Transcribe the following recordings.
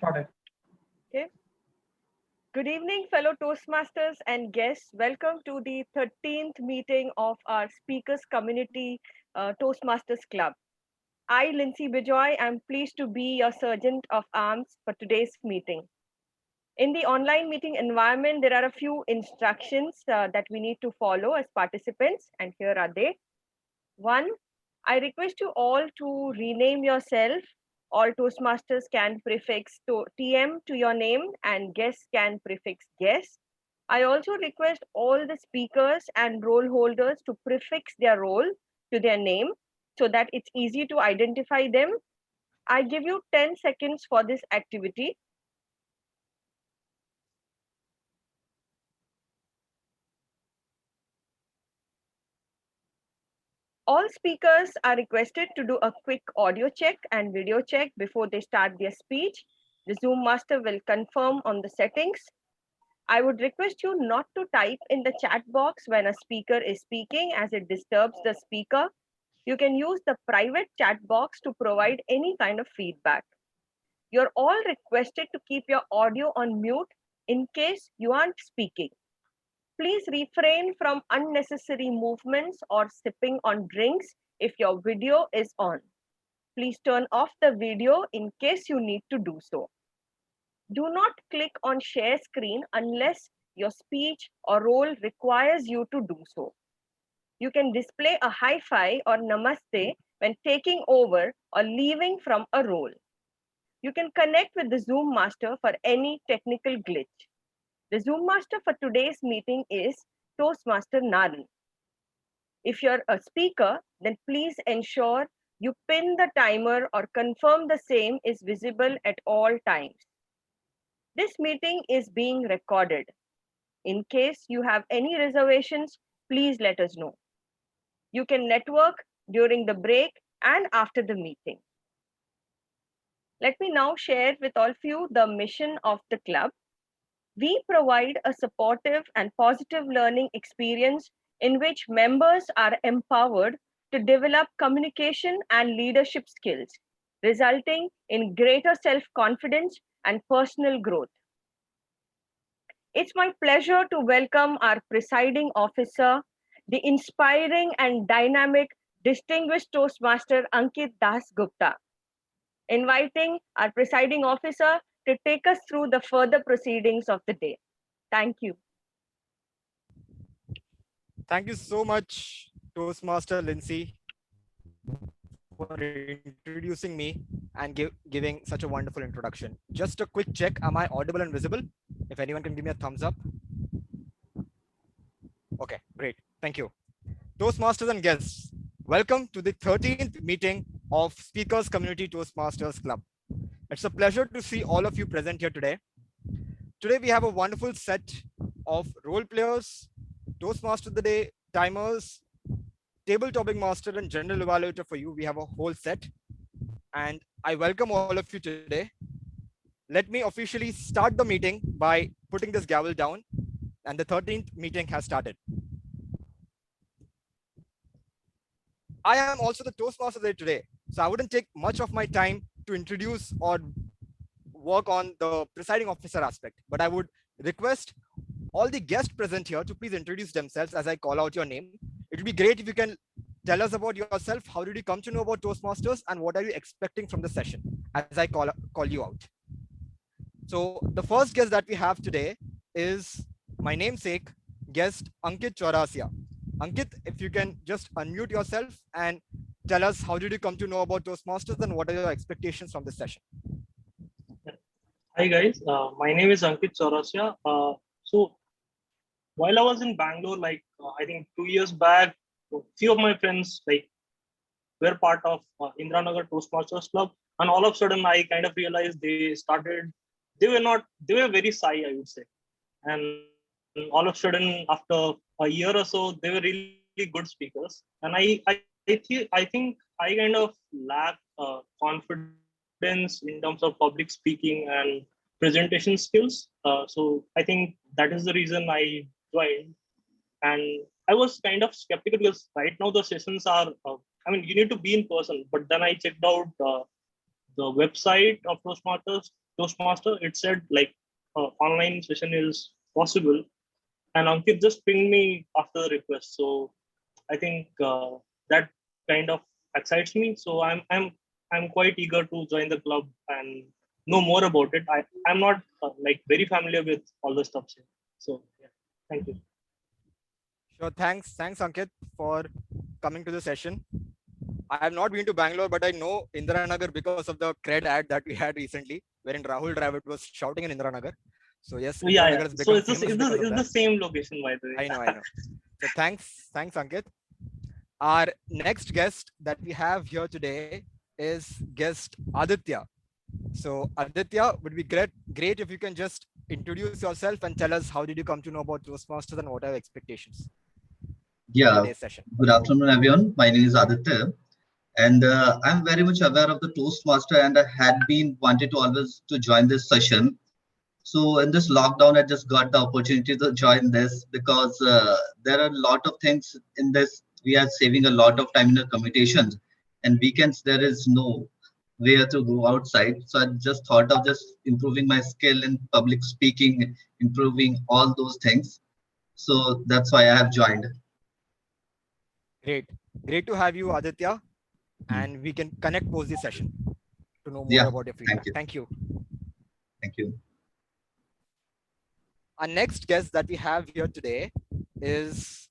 started. Okay. Good evening, fellow Toastmasters and guests. Welcome to the 13th meeting of our Speakers Community Toastmasters Club. I, Lindsay Bijoy, am pleased to be your sergeant of arms for today's meeting. In the online meeting environment, there are a few instructions that we need to follow as participants, and here are they. One, I request you all to rename yourself. All Toastmasters can prefix to TM to your name and guests can prefix guest. I also request all the speakers and role holders to prefix their role to their name so that it's easy to identify them. I give you 10 seconds for this activity. All speakers are requested to do a quick audio check and video check before they start their speech. The Zoom master will confirm on the settings. I would request you not to type in the chat box when a speaker is speaking as it disturbs the speaker. You can use the private chat box to provide any kind of feedback. You're all requested to keep your audio on mute in case you aren't speaking. Please refrain from unnecessary movements or sipping on drinks if your video is on. Please turn off the video in case you need to do so. Do not click on share screen unless your speech or role requires you to do so. You can display a high five or namaste when taking over or leaving from a role. You can connect with the Zoom master for any technical glitch. The Zoom master for today's meeting is Toastmaster Naran. If you're a speaker, then please ensure you pin the timer or confirm the same is visible at all times. This meeting is being recorded. In case you have any reservations, please let us know. You can network during the break and after the meeting. Let me now share with all of you the mission of the club. We provide a supportive and positive learning experience in which members are empowered to develop communication and leadership skills, resulting in greater self-confidence and personal growth. It's my pleasure to welcome our presiding officer, the inspiring and dynamic distinguished Toastmaster Ankit Das Gupta, inviting our presiding officer to take us through the further proceedings of the day. Thank you. Thank you so much, Toastmaster Lindsay, for introducing me and giving such a wonderful introduction. Just a quick check, am I audible and visible? If anyone can give me a thumbs up. Okay, great. Thank you. Toastmasters and guests, welcome to the 13th meeting of Speakers Community Toastmasters Club. It's a pleasure to see all of you present here today. Today we have a wonderful set of role players, Toastmaster of the Day, timers, table topic master, and general evaluator for you. We have a whole set, and I welcome all of you today. Let me officially start the meeting by putting this gavel down, and the 13th meeting has started. I am also the Toastmaster of the Day today, so I wouldn't take much of my time to introduce or work on the presiding officer aspect, but I would request all the guests present here to please introduce themselves as I call out your name. It would be great if you can tell us about yourself. How did you come to know about Toastmasters, and what are you expecting from the session as I call you out? So the first guest that we have today is my namesake guest, Ankit Chaurasia. Ankit, if you can just unmute yourself and tell us how did you come to know about Toastmasters and what are your expectations from this session? Hi guys, my name is Ankit Chaurasia. So while I was in Bangalore, I think 2 years back, a few of my friends were part of Indranagar Toastmasters Club, and all of a sudden I kind of realized they were very shy, I would say, and all of a sudden after a year or so they were really good speakers, and I think I kind of lack confidence in terms of public speaking and presentation skills. So I think that is the reason I joined, and I was kind of skeptical because right now the sessions are you need to be in person, but then I checked out the website of Toastmaster, it said like online session is possible, and Ankit just pinged me after the request. So I think that kind of excites me. So I'm quite eager to join the club and know more about it. I'm not like very familiar with all the stuff here. So yeah, thank you. Sure. Thanks, Ankit, for coming to the session. I have not been to Bangalore, but I know Indiranagar because of the cred ad that we had recently, wherein Rahul Dravid was shouting in Indiranagar. So yes, Yeah, Indiranagar yeah. has So become it's famous because of it's the that. same location, by the way. I know. So thanks, Ankit. Our next guest that we have here today is guest Aditya. So Aditya, would be great if you can just introduce yourself and tell us how did you come to know about Toastmasters and what are your expectations for Yeah, today's session. good afternoon, everyone. My name is Aditya, and I'm very much aware of the Toastmaster, and I had been wanted to always to join this session. So in this lockdown, I just got the opportunity to join this because there are a lot of things in this. We are saving a lot of time in the commutations, and weekends there is no way to go outside. So I just thought of just improving my skill in public speaking, improving all those things. So that's why I have joined. Great. Great to have you, Aditya. And we can connect post this session to know more Yeah, about your thank feedback. you. Thank you. Thank you. Our next guest that we have here today is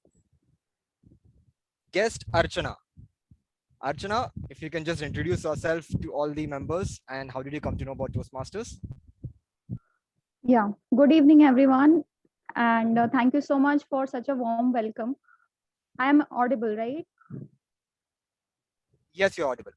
guest Archana. Archana, if you can just introduce yourself to all the members and how did you come to know about Toastmasters? Yeah, good evening, everyone. And thank you so much for such a warm welcome. I am audible, right? Yes, you're audible.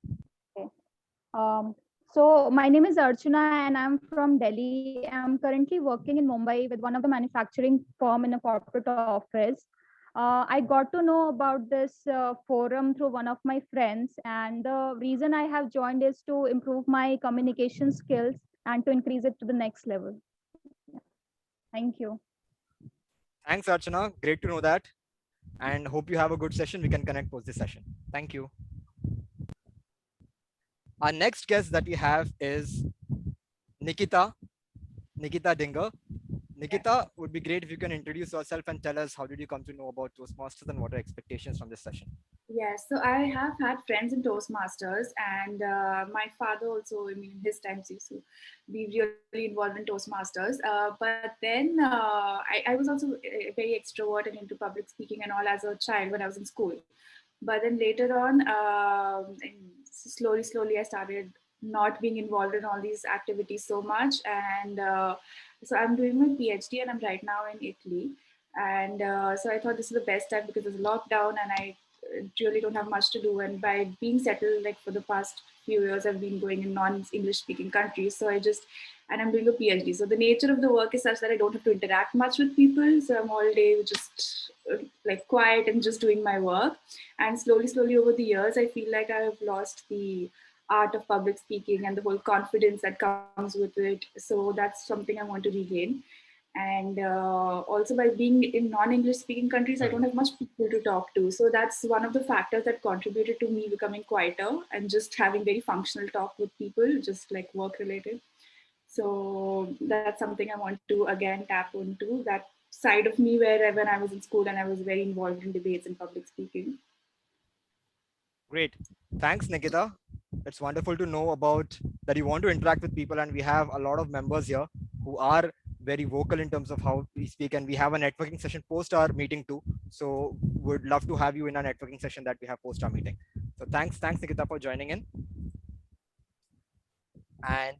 Okay. So, my name is Archana and I'm from Delhi. I'm currently working in Mumbai with one of the manufacturing firm in a corporate office. I got to know about this forum through one of my friends, and the reason I have joined is to improve my communication skills and to increase it to the next level. Thank you. Thanks, Archana. Great to know that. And hope you have a good session. We can connect post this session. Thank you. Our next guest that we have is Nikita Dinger. Nikita, would be great if you can introduce yourself and tell us how did you come to know about Toastmasters and what are expectations from this session. Yes, so I have had friends in Toastmasters, and my father also, I mean, in his times used to be really involved in Toastmasters. But then I was also very extrovert and into public speaking and all as a child when I was in school. But then later on, and slowly, I started not being involved in all these activities so much. And so I'm doing my PhD, and I'm right now in Italy. And so I thought this is the best time because there's a lockdown and I really don't have much to do. And by being settled, like for the past few years, I've been going in non-English speaking countries. So and I'm doing a PhD. So the nature of the work is such that I don't have to interact much with people. So I'm all day just like quiet and just doing my work. And slowly over the years, I feel like I have lost the art of public speaking and the whole confidence that comes with it. So that's something I want to regain. And also by being in non-English speaking countries, I don't have much people to talk to. So that's one of the factors that contributed to me becoming quieter and just having very functional talk with people, just like work related. So that's something I want to again tap into, that side of me where when I was in school and I was very involved in debates and public speaking. Great. Thanks, Nikita. It's wonderful to know about that you want to interact with people, and we have a lot of members here who are very vocal in terms of how we speak, and we have a networking session post our meeting too. So would love to have you in our networking session that we have post our meeting. So thanks Nikita for joining in. And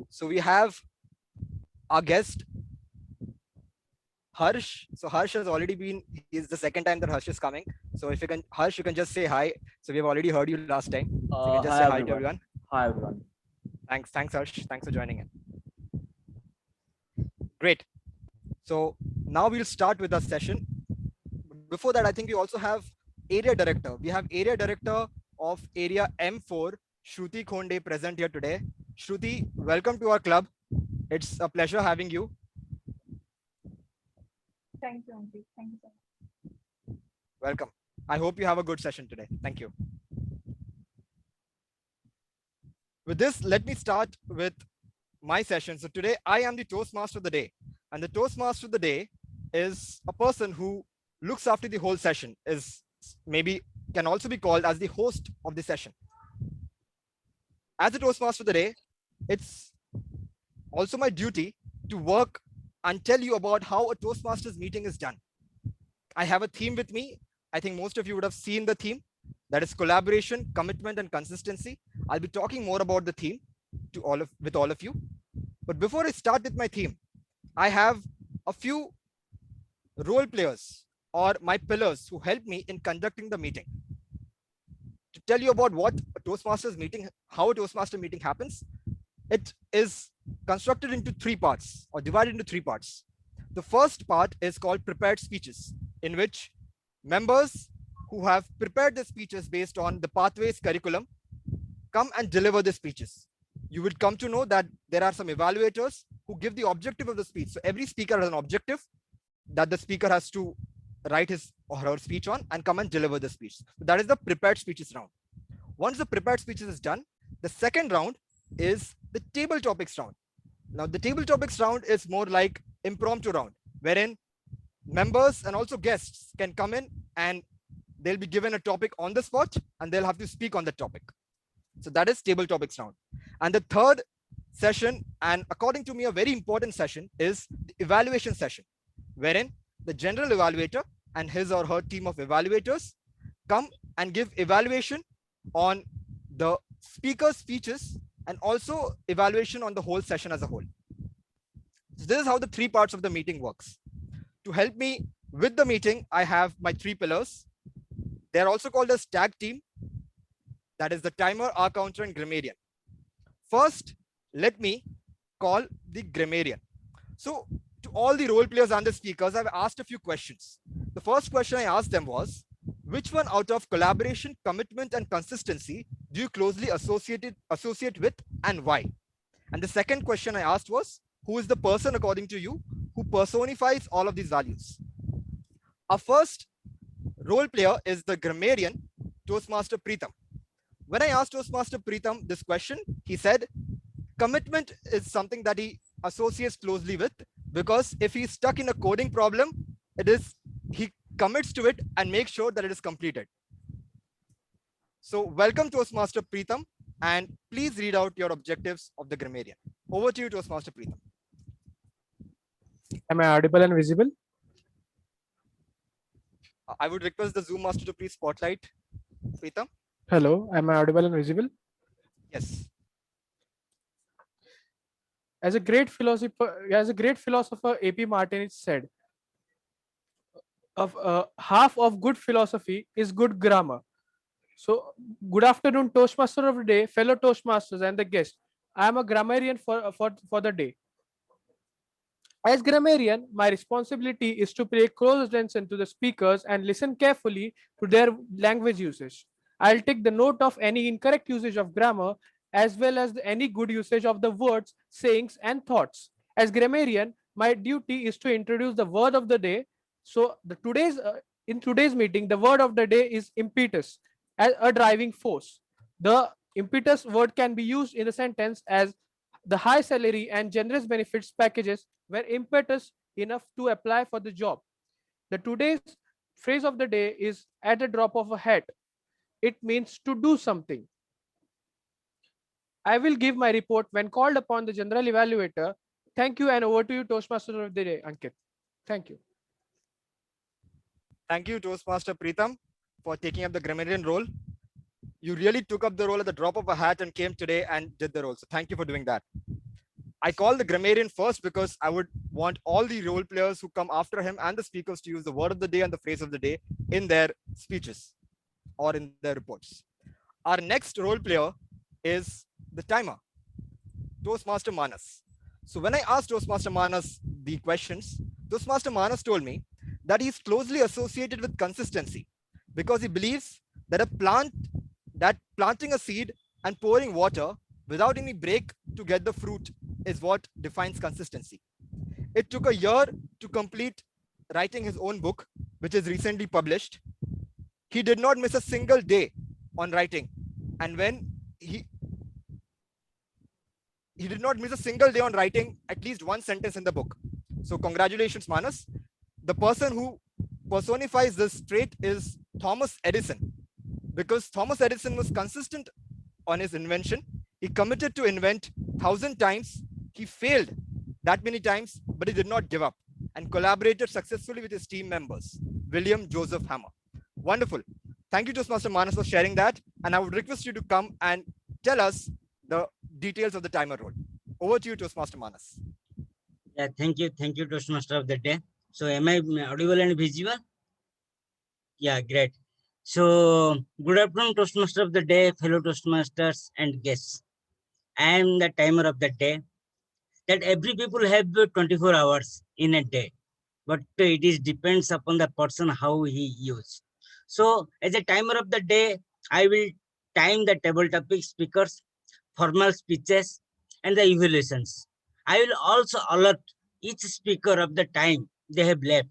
so we have our guest Harsh. So Harsh has already been, is the second time that Harsh is coming. So if you can, Harsh, you can just say hi. So we have already heard you last time. So you can just say hi to everyone. Hi, everyone. Thanks, Harsh. Thanks for joining in. Great. So now we'll start with our session. Before that, I think we also have area director. We have area director of area M4, Shruti Khonde, present here today. Shruti, welcome to our club. It's a pleasure having you. Thank you, Auntie. Thank you so much. Welcome. I hope you have a good session today. Thank you. With this, let me start with my session. So today I am the Toastmaster of the day, and the Toastmaster of the day is a person who looks after the whole session, is maybe can also be called as the host of the session. As the Toastmaster of the day, it's also my duty to work and tell you about how a Toastmasters meeting is done. I have a theme with me. I think most of you would have seen the theme. That is collaboration, commitment, and consistency. I'll be talking more about the theme with all of you. But before I start with my theme, I have a few role players or my pillars who help me in conducting the meeting. To tell you about what a Toastmasters meeting, how a Toastmaster meeting happens, it is constructed into 3 parts or divided into 3 parts. The first part is called prepared speeches, in which members who have prepared the speeches based on the Pathways curriculum come and deliver the speeches. You will come to know that there are some evaluators who give the objective of the speech. So every speaker has an objective that the speaker has to write his or her speech on and come and deliver the speech. So that is the prepared speeches round. Once the prepared speeches is done, the second round is the table topics round. Now the table topics round is more like impromptu round, wherein members and also guests can come in and they'll be given a topic on the spot and they'll have to speak on the topic. So that is table topics round. And the third session, and according to me, a very important session, is the evaluation session, wherein the general evaluator and his or her team of evaluators come and give evaluation on the speaker's speeches and also evaluation on the whole session as a whole. So this is how the 3 parts of the meeting works. To help me with the meeting, I have my 3 pillars. They're also called as tag team. That is the timer, R counter, and grammarian. First, let me call the grammarian. So to all the role players and the speakers, I've asked a few questions. The first question I asked them was, which one out of collaboration, commitment, and consistency do you closely associate with and why? And the second question I asked was, who is the person according to you who personifies all of these values? Our first role player is the grammarian, Toastmaster Preetham. When I asked Toastmaster Preetham this question, he said, commitment is something that he associates closely with, because if he's stuck in a coding problem, he commits to it and makes sure that it is completed. So welcome Toastmaster Preetham, and please read out your objectives of the grammarian. Over to you, Toastmaster Preetham. Am I audible and visible? I would request the Zoom master to please spotlight Preetham. Hello, am I audible and visible? Yes. As a great philosopher, A.P. Martinez said, half of good philosophy is good grammar. So, good afternoon, Toastmaster of the day, fellow Toastmasters, and the guest. I am a grammarian for the day. As grammarian, my responsibility is to pay close attention to the speakers and listen carefully to their language usage. I'll take the note of any incorrect usage of grammar as well as any good usage of the words, sayings, and thoughts. As grammarian, my duty is to introduce the word of the day. So in today's meeting, the word of the day is impetus, as a driving force. The impetus word can be used in a sentence as the high salary and generous benefits packages were impetus enough to apply for the job. The today's phrase of the day is at a drop of a hat. It means to do something. I will give my report when called upon the general evaluator. Thank you, and over to you, Toastmaster of the day, Ankit. Thank you. Thank you, Toastmaster Preetham, for taking up the grammarian role. You really took up the role at the drop of a hat and came today and did the role. So thank you for doing that. I call the grammarian first because I would want all the role players who come after him and the speakers to use the word of the day and the phrase of the day in their speeches or in their reports. Our next role player is the timer, Toastmaster Manas. So when I asked Toastmaster Manas the questions, Toastmaster Manas told me that he's closely associated with consistency because he believes that planting a seed and pouring water without any break to get the fruit is what defines consistency. It took a year to complete writing his own book, which is recently published. He did not miss a single day on writing. And when he did not miss a single day on writing at least one sentence in the book. So congratulations, Manas. The person who personifies this trait is Thomas Edison, because Thomas Edison was consistent on his invention. He committed to invent 1,000 times. He failed that many times, but he did not give up and collaborated successfully with his team members, William Joseph Hammer. Wonderful. Thank you, Toastmaster Manas, for sharing that. And I would request you to come and tell us the details of the timer role. Over to you, Toastmaster Manas. Yeah, thank you, Toastmaster of the day. So, am I audible and visible? Yeah, great. So, good afternoon, Toastmaster of the day, fellow Toastmasters and guests. I am the timer of the day. That every people have 24 hours in a day, but it is depends upon the person how he use. So, as a timer of the day, I will time the table topic speakers, formal speeches, and the evaluations. I will also alert each speaker of the time they have left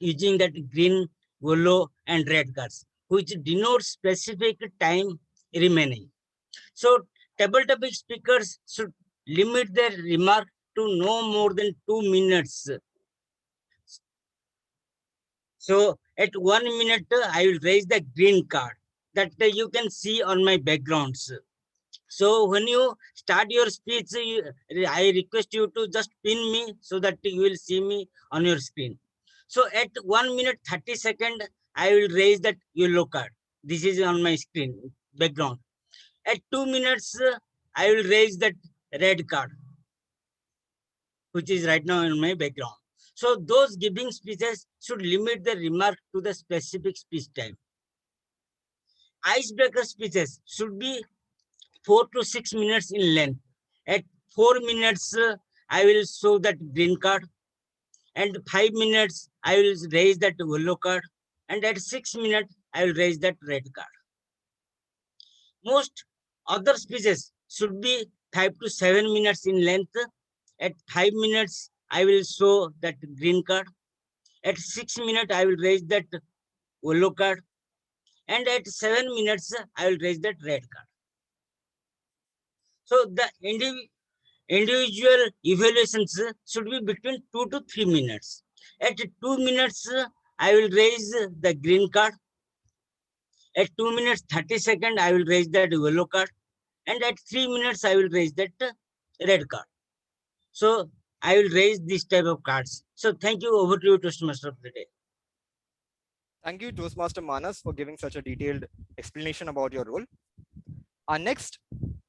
using that green, yellow, and red cards, which denotes specific time remaining. So, table topic speakers should limit their remark to no more than 2 minutes. So, at 1 minute, I will raise the green card that you can see on my backgrounds. So when you start your speech, I request you to just pin me so that you will see me on your screen. So at 1 minute 30 seconds, I will raise that yellow card. This is on my screen background. At 2 minutes, I will raise that red card, which is right now in my background. So those giving speeches should limit their remark to the specific speech time. Icebreaker speeches should be 4 to 6 minutes in length. At 4 minutes, I will show that green card. And 5 minutes, I will raise that yellow card. And at 6 minutes, I will raise that red card. Most other speeches should be 5 to 7 minutes in length. At 5 minutes, I will show that green card. At 6 minutes, I will raise that yellow card. And at 7 minutes, I will raise that red card. So the individual evaluations should be between 2 to 3 minutes. At 2 minutes, I will raise the green card. At 2 minutes 30 seconds, I will raise that yellow card. And at 3 minutes, I will raise that red card. So I will raise this type of cards. So thank you. Over to you, Toastmaster of the day. Thank you, Toastmaster Manas, for giving such a detailed explanation about your role. Our next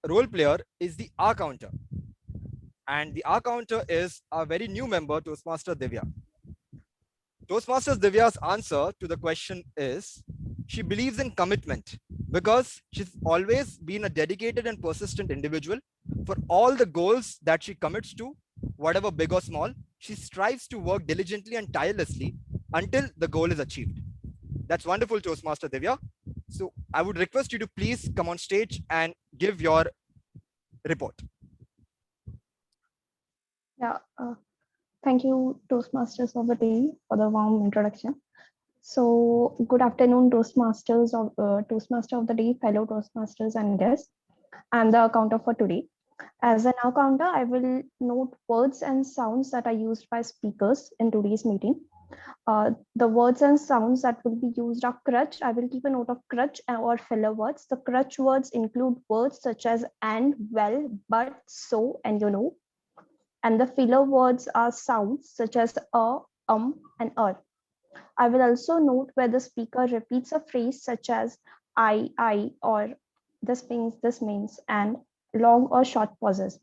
role player is the R counter. And the R counter is a very new member, Toastmaster Divya. Toastmasters Divya's answer to the question is, she believes in commitment because she's always been a dedicated and persistent individual. For all the goals that she commits to, whatever big or small, she strives to work diligently and tirelessly until the goal is achieved. That's wonderful, Toastmaster Divya. So I would request you to please come on stage and give your report. Yeah, thank you, Toastmasters of the day, for the warm introduction. So, good afternoon, Toastmasters of Toastmaster of the day, fellow Toastmasters and guests. I'm the counter for today. As an now counter, I will note words and sounds that are used by speakers in today's meeting. The words and sounds that will be used are crutch. I will keep a note of crutch or filler words. The crutch words include words such as and, well, but, so, and you know. And the filler words are sounds such as and I will also note where the speaker repeats a phrase such as I, or this means, and long or short pauses.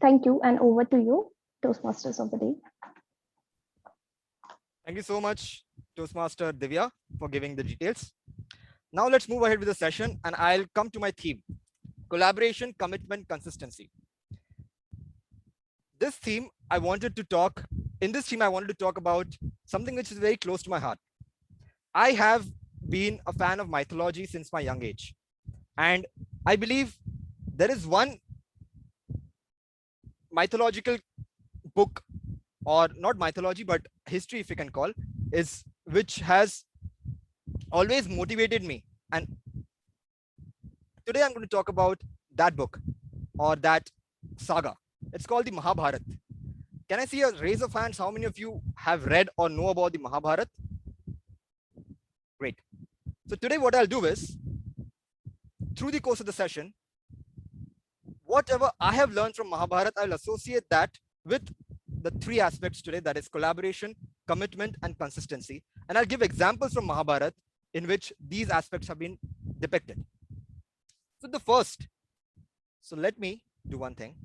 Thank you, and over to you, Toastmasters of the day. Thank you so much, Toastmaster Divya, for giving the details. Now let's move ahead with the session, and I'll come to my theme: collaboration, commitment, consistency. In this theme, I wanted to talk about something which is very close to my heart. I have been a fan of mythology since my young age. And I believe there is one mythological book, or not mythology, but history, if you can call, which has always motivated me. And today I'm going to talk about that book, or that saga. It's called the Mahabharata. Can I see a raise of hands? How many of you have read or know about the Mahabharata? Great. So today what I'll do is, through the course of the session, whatever I have learned from Mahabharata, I'll associate that with the three aspects today, that is collaboration, commitment, and consistency. And I'll give examples from Mahabharata in which these aspects have been depicted. So the first, so let me do one thing.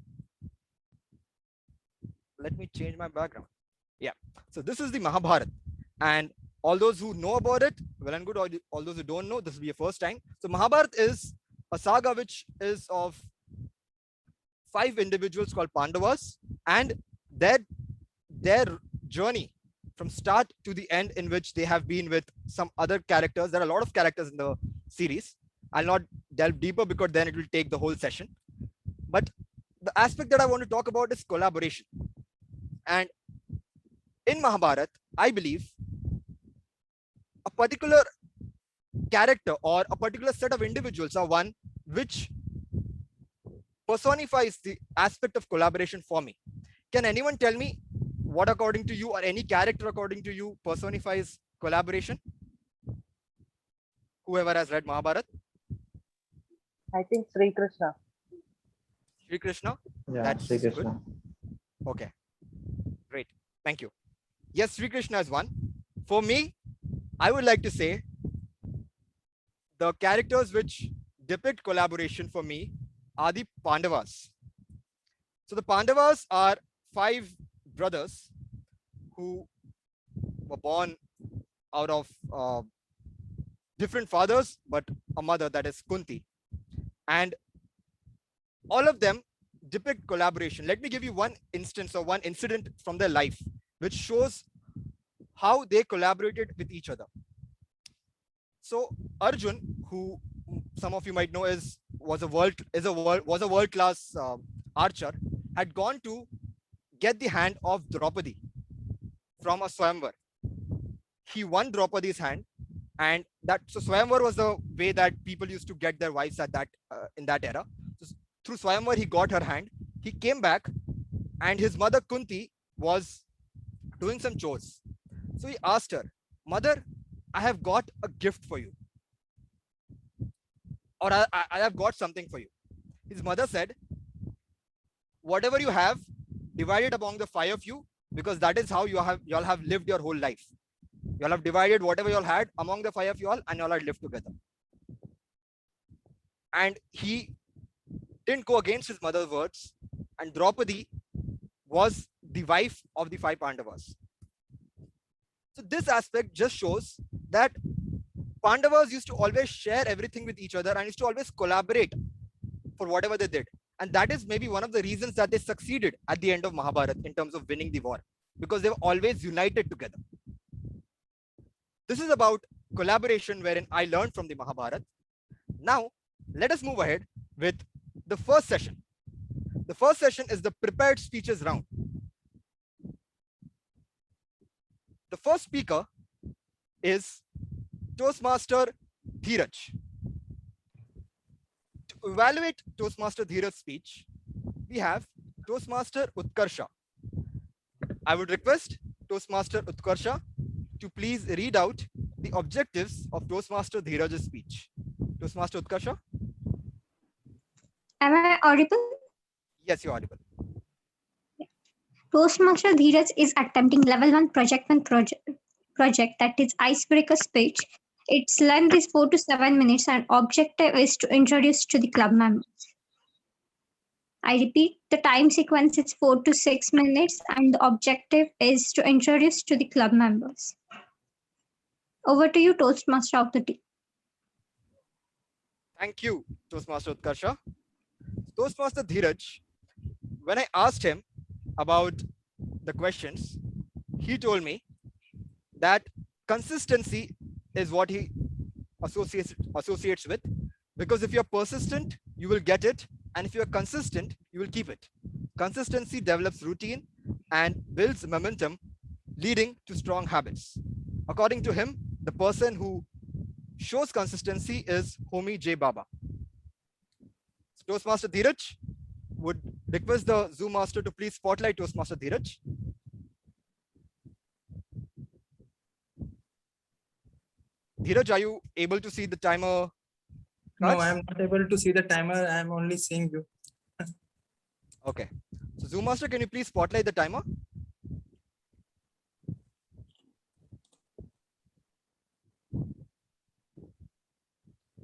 Let me change my background. Yeah, so this is the Mahabharata. And all those who know about it, well and good. All those who don't know, this will be your first time. So Mahabharata is a saga which is of 5 individuals called Pandavas, and their journey from start to the end, in which they have been with some other characters. There are a lot of characters in the series. I'll not delve deeper because then it will take the whole session. But the aspect that I want to talk about is collaboration. And in Mahabharata, I believe a particular character or a particular set of individuals are one which personifies the aspect of collaboration for me. Can anyone tell me what, according to you, or any character according to you, personifies collaboration? Whoever has read Mahabharata? I think Sri Krishna. Sri Krishna? Yeah, That's Sri Krishna. good. Okay, great. Thank you. Yes, Sri Krishna is one. For me, I would like to say the characters which depict collaboration for me are the Pandavas. So the Pandavas are 5 brothers who were born out of different fathers, but a mother, that is Kunti. And all of them depict collaboration. Let me give you one instance or one incident from their life which shows how they collaborated with each other. So Arjun, who some of you might know was a world-class archer, had gone to get the hand of Draupadi from a Swayamvar. He won Draupadi's hand, and so Swayamvar was the way that people used to get their wives at that in that era. So through Swayamvar, he got her hand. He came back, and his mother Kunti was doing some chores. So he asked her, "Mother, I have got a gift for you, or I have got something for you." His mother said, "Whatever you have, divide it among the 5 of you, because that is how you all have lived your whole life. You all have divided whatever you all had among the 5 of you all, and you all have lived together." And he didn't go against his mother's words, and Draupadi was the wife of the 5 Pandavas. So this aspect just shows that Pandavas used to always share everything with each other and used to always collaborate for whatever they did. And that is maybe one of the reasons that they succeeded at the end of Mahabharata in terms of winning the war, because they were always united together. This is about collaboration, wherein I learned from the Mahabharata. Now, let us move ahead with the first session. The first session is the prepared speeches round. The first speaker is Toastmaster Dheeraj. To evaluate Toastmaster Dheeraj's speech, we have Toastmaster Utkarsha. I would request Toastmaster Utkarsha to please read out the objectives of Toastmaster Dheeraj's speech. Toastmaster Utkarsha? Am I audible? Yes, you're audible. Toastmaster Dheeraj is attempting level 1 project that is icebreaker speech. Its length is 4 to 7 minutes and objective is to introduce to the club members. I repeat, the time sequence is 4 to 6 minutes and the objective is to introduce to the club members. Over to you, Toastmaster of the day. Thank you, Toastmaster Utkarsha. Toastmaster Dheeraj, when I asked him about the questions, he told me that consistency is what he associates with, because if you're persistent, you will get it, and if you're consistent, you will keep it. Consistency develops routine and builds momentum, leading to strong habits. According to him, the person who shows consistency is Homi J. Baba. So Toastmaster Dheeraj, would request the Zoom master to please spotlight Toastmaster Dheeraj. Dheeraj, are you able to see the timer? No, cards? I'm not able to see the timer. I'm only seeing you. Okay. So Zoom master, can you please spotlight the timer?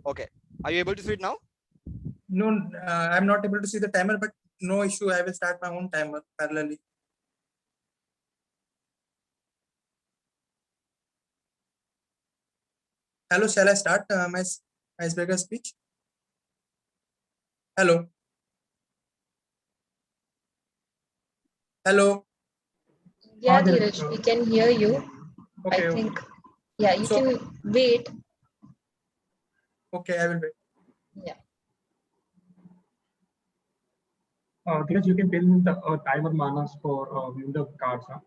Okay. Are you able to see it now? No, I'm not able to see the timer, but no issue. I will start my own timer parallelly. Hello, shall I start my icebreaker speech? Hello. Hello. Yeah, Dheeraj, we can hear you. Okay. I think, yeah, you So- can wait. Okay, I will wait. Yeah. Dheeraj, you can tell me the timer manas for viewing the cards. Huh?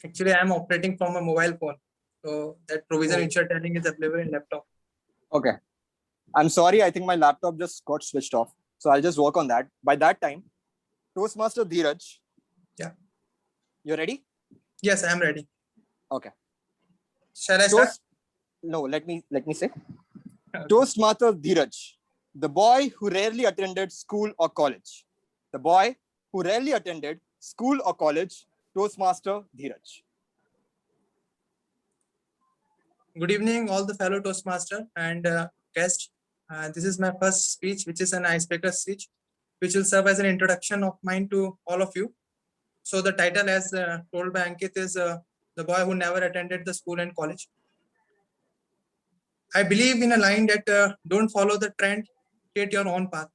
Actually, I am operating from a mobile phone. So that provision which you're telling is available in laptop. Okay. I'm sorry. I think my laptop just got switched off. So I'll just work on that. By that time, Toastmaster Dheeraj. Yeah. You ready? Yes, I am ready. Okay. Shall I start? No, let me say. Toastmaster Dheeraj, the boy who rarely attended school or college. The boy who rarely attended school or college, Toastmaster Dheeraj. Good evening, all the fellow Toastmaster and guests. This is my first speech, which is an icebreaker speech, which will serve as an introduction of mine to all of you. So the title, as told by Ankit, is The Boy Who Never Attended the School and College. I believe in a line that don't follow the trend, create your own path.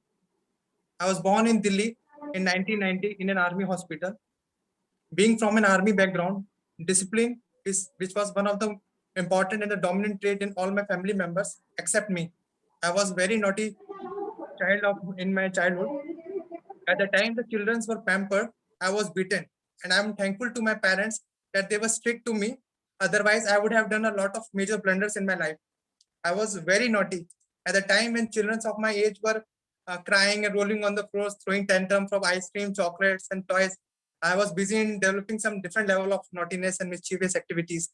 I was born in Delhi in 1990 in an army hospital. Being from an army background, discipline which was one of the important and the dominant trait in all my family members except me. I was very naughty child in my childhood. At the time the children were pampered, I was beaten, and I'm thankful to my parents that they were strict to me. Otherwise, I would have done a lot of major blunders in my life. I was very naughty at the time when children of my age were crying and rolling on the floor, throwing tantrums of ice cream, chocolates, and toys. I was busy in developing some different level of naughtiness and mischievous activities.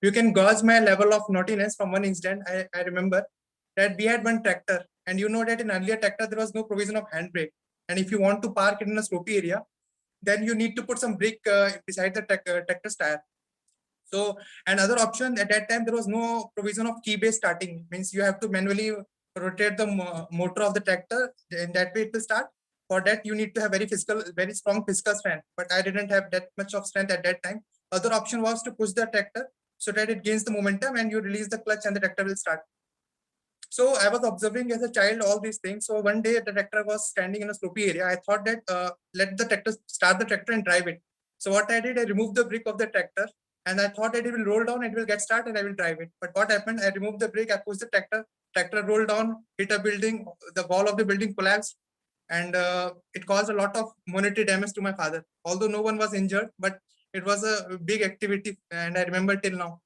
You can gauge my level of naughtiness from one incident. I remember that we had one tractor, and you know that in earlier tractor there was no provision of handbrake. And if you want to park it in a slopey area, then you need to put some brick beside the tractor's tire. So another option at that time, there was no provision of key-based starting. Means you have to manually rotate the motor of the tractor. In that way, it will start. For that, you need to have very strong physical strength. But I didn't have that much of strength at that time. Other option was to push the tractor so that it gains the momentum and you release the clutch and the tractor will start. So I was observing as a child all these things. So one day the tractor was standing in a slopey area. I thought that let the tractor start the tractor and drive it. So what I did, I removed the brake of the tractor and I thought that it will roll down, it will get started and I will drive it. But what happened, I removed the brake, I pushed the tractor rolled down, hit a building, the wall of the building collapsed, and it caused a lot of monetary damage to my father. Although no one was injured, but it was a big activity and I remember till now.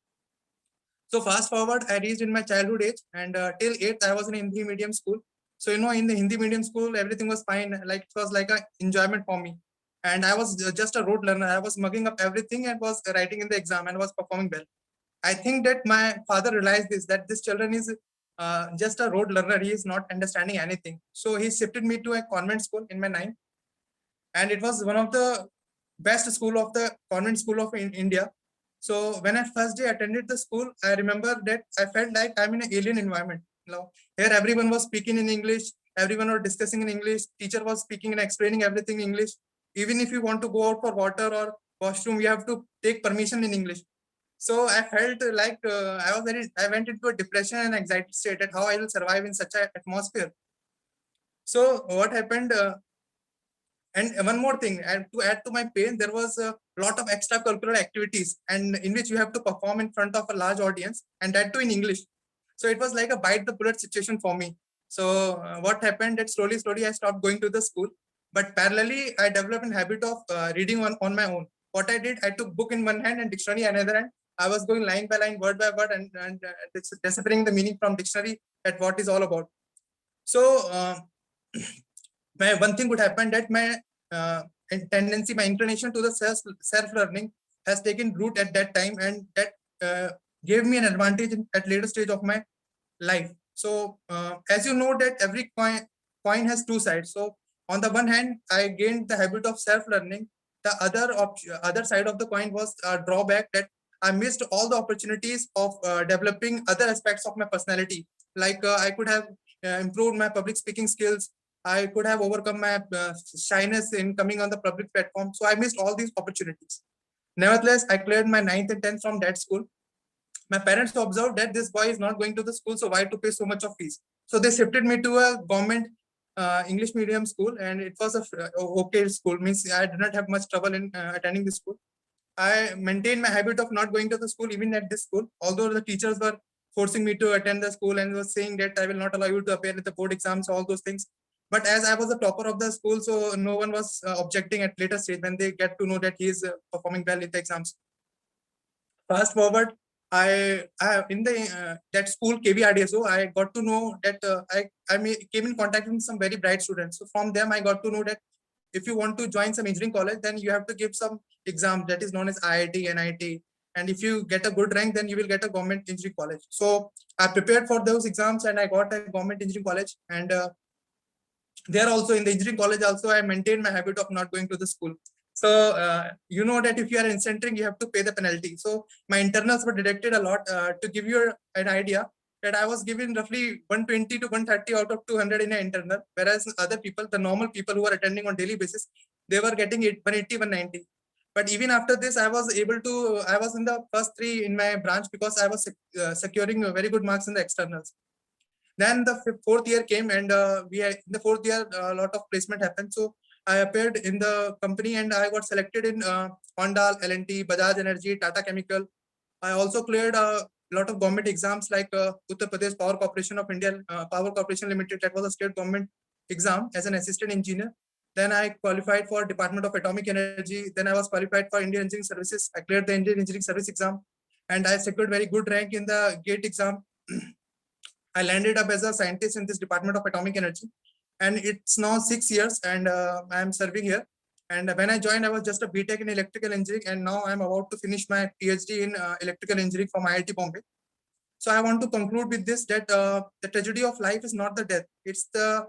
So fast forward, I reached in my childhood age and till 8th, I was in Hindi medium school. So, you know, in the Hindi medium school, everything was fine. Like it was like an enjoyment for me. And I was just a rote learner. I was mugging up everything and was writing in the exam and was performing well. I think that my father realized that this children is just a rote learner. He is not understanding anything. So he shifted me to a convent school in my 9th. And it was one of the best school of the convent school of India. So when I first day attended the school, I remember that I felt like I'm in an alien environment. Now, here everyone was speaking in English, everyone was discussing in English, teacher was speaking and explaining everything in English. Even if you want to go out for water or washroom, you have to take permission in English. So I felt like I went into a depression and anxiety state at how I will survive in such an atmosphere. So what happened? And one more thing, and to add to my pain, there was a lot of extracurricular activities and in which you have to perform in front of a large audience and that too in English. So it was like a bite the bullet situation for me. So what happened that slowly I stopped going to the school, but parallelly I developed a habit of reading on my own. What I did, I took book in one hand and dictionary in another hand. I was going line by line, word by word and deciphering the meaning from dictionary at what is all about. So one thing would happen that my tendency, my inclination to the self-learning has taken root at that time, and that gave me an advantage at later stage of my life. So as you know that every coin has two sides. So on the one hand, I gained the habit of self-learning. The other side of the coin was a drawback, that I missed all the opportunities of developing other aspects of my personality. Like I could have improved my public speaking skills. I could have overcome my shyness in coming on the public platform. So I missed all these opportunities. Nevertheless, I cleared my 9th and 10th from that school. My parents observed that this boy is not going to the school, so why to pay so much of fees? So they shifted me to a government English medium school, and it was a okay school. Means I did not have much trouble in attending the school. I maintained my habit of not going to the school even at this school, although the teachers were forcing me to attend the school and was saying that I will not allow you to appear at the board exams, all those things. But as I was the topper of the school, so no one was objecting at later stage when they get to know that he is performing well in the exams. Fast forward, I in the that school KVRDSO, I got to know that I came in contact with some very bright students. So from them, I got to know that if you want to join some engineering college, then you have to give some exam that is known as IIT, NIT. And if you get a good rank, then you will get a government engineering college. So I prepared for those exams and I got a government engineering college. And there also in the engineering college also, I maintained my habit of not going to the school. So you know that if you are in centering, you have to pay the penalty. So my internals were deducted a lot. To give you an idea, that I was given roughly 120 to 130 out of 200 in an internal, whereas other people, the normal people who are attending on daily basis, they were getting 180, 190. But even after this, I was able to, I was in the first 3 in my branch because I was securing very good marks in the externals. Then the 4th year came, and in the 4th year, a lot of placement happened. So I appeared in the company and I got selected in Honda, L&T, Bajaj Energy, Tata Chemical. I also cleared a lot of government exams like Uttar Pradesh Power Corporation of India, Power Corporation Limited. That was a state government exam as an assistant engineer. Then I qualified for Department of Atomic Energy. Then I was qualified for Indian Engineering Services. I cleared the Indian Engineering Service exam, and I secured very good rank in the GATE exam. I landed up as a scientist in this Department of Atomic Energy, and it's now 6 years, and I am serving here. And when I joined, I was just a BTech in electrical engineering, and now I'm about to finish my PhD in electrical engineering from IIT Bombay. So I want to conclude with this, that the tragedy of life is not the death; it's the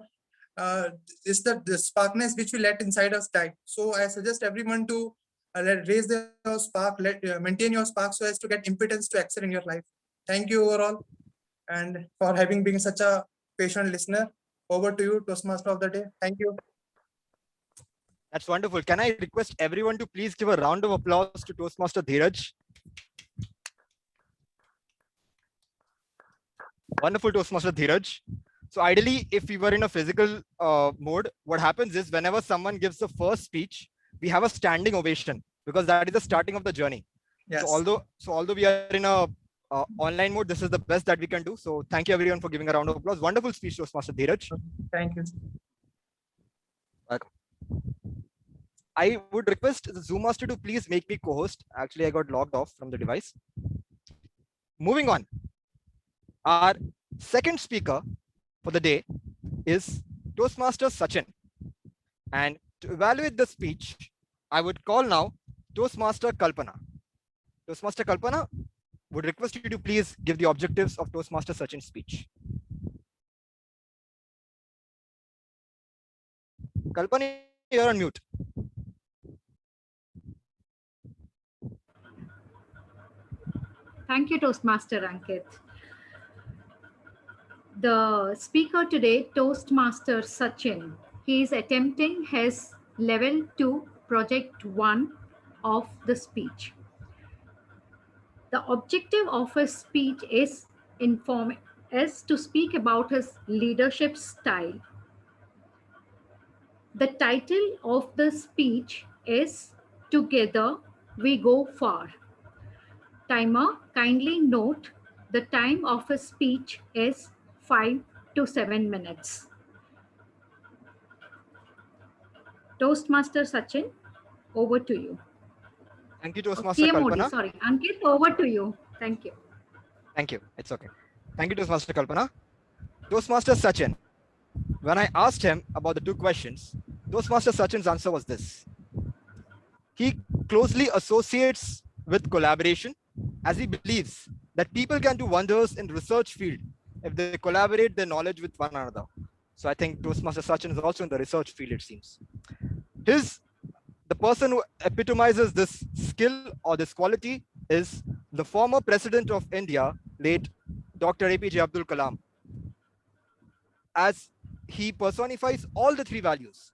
sparkness which we let inside us die. So I suggest everyone to raise their spark, maintain your spark, so as to get impotence to excel in your life. Thank you overall, and for having been such a patient listener. Over to you, Toastmaster of the day. Thank you. That's wonderful. Can I request everyone to please give a round of applause to Toastmaster Dheeraj? Wonderful, Toastmaster Dheeraj. So ideally, if we were in a physical mode, what happens is whenever someone gives the first speech, we have a standing ovation because that is the starting of the journey. Yes. So although we are in a online mode, this is the best that we can do. So thank you everyone for giving a round of applause. Wonderful speech, Toastmaster Dheeraj. Thank you. Welcome. I would request the Zoom master to please make me co-host. Actually, I got logged off from the device. Moving on. Our second speaker for the day is Toastmaster Sachin. And to evaluate the speech, I would call now Toastmaster Kalpana. Toastmaster Kalpana, would request you to please give the objectives of Toastmaster Sachin's speech. Kalpana, you're on mute. Thank you, Toastmaster Ankit. The speaker today, Toastmaster Sachin, he is attempting his level 2 project 1 of the speech. The objective of his speech is to speak about his leadership style. The title of the speech is Together We Go Far. Timer, kindly note the time of his speech is 5 to 7 minutes. Toastmaster Sachin, over to you. Thank you, Toastmaster PM Kalpana. Modi, sorry. Ankit, over to you. Thank you. Thank you. It's okay. Thank you, Toastmaster Kalpana. Toastmaster Sachin, When I asked him about the two questions, Toastmaster Sachin's answer was this. He closely associates with collaboration as he believes that people can do wonders in research field if they collaborate their knowledge with one another. So I think Toastmaster Sachin is also in the research field, it seems. The person who epitomizes this skill or this quality is the former president of India, late Dr. APJ Abdul Kalam, as he personifies all the three values.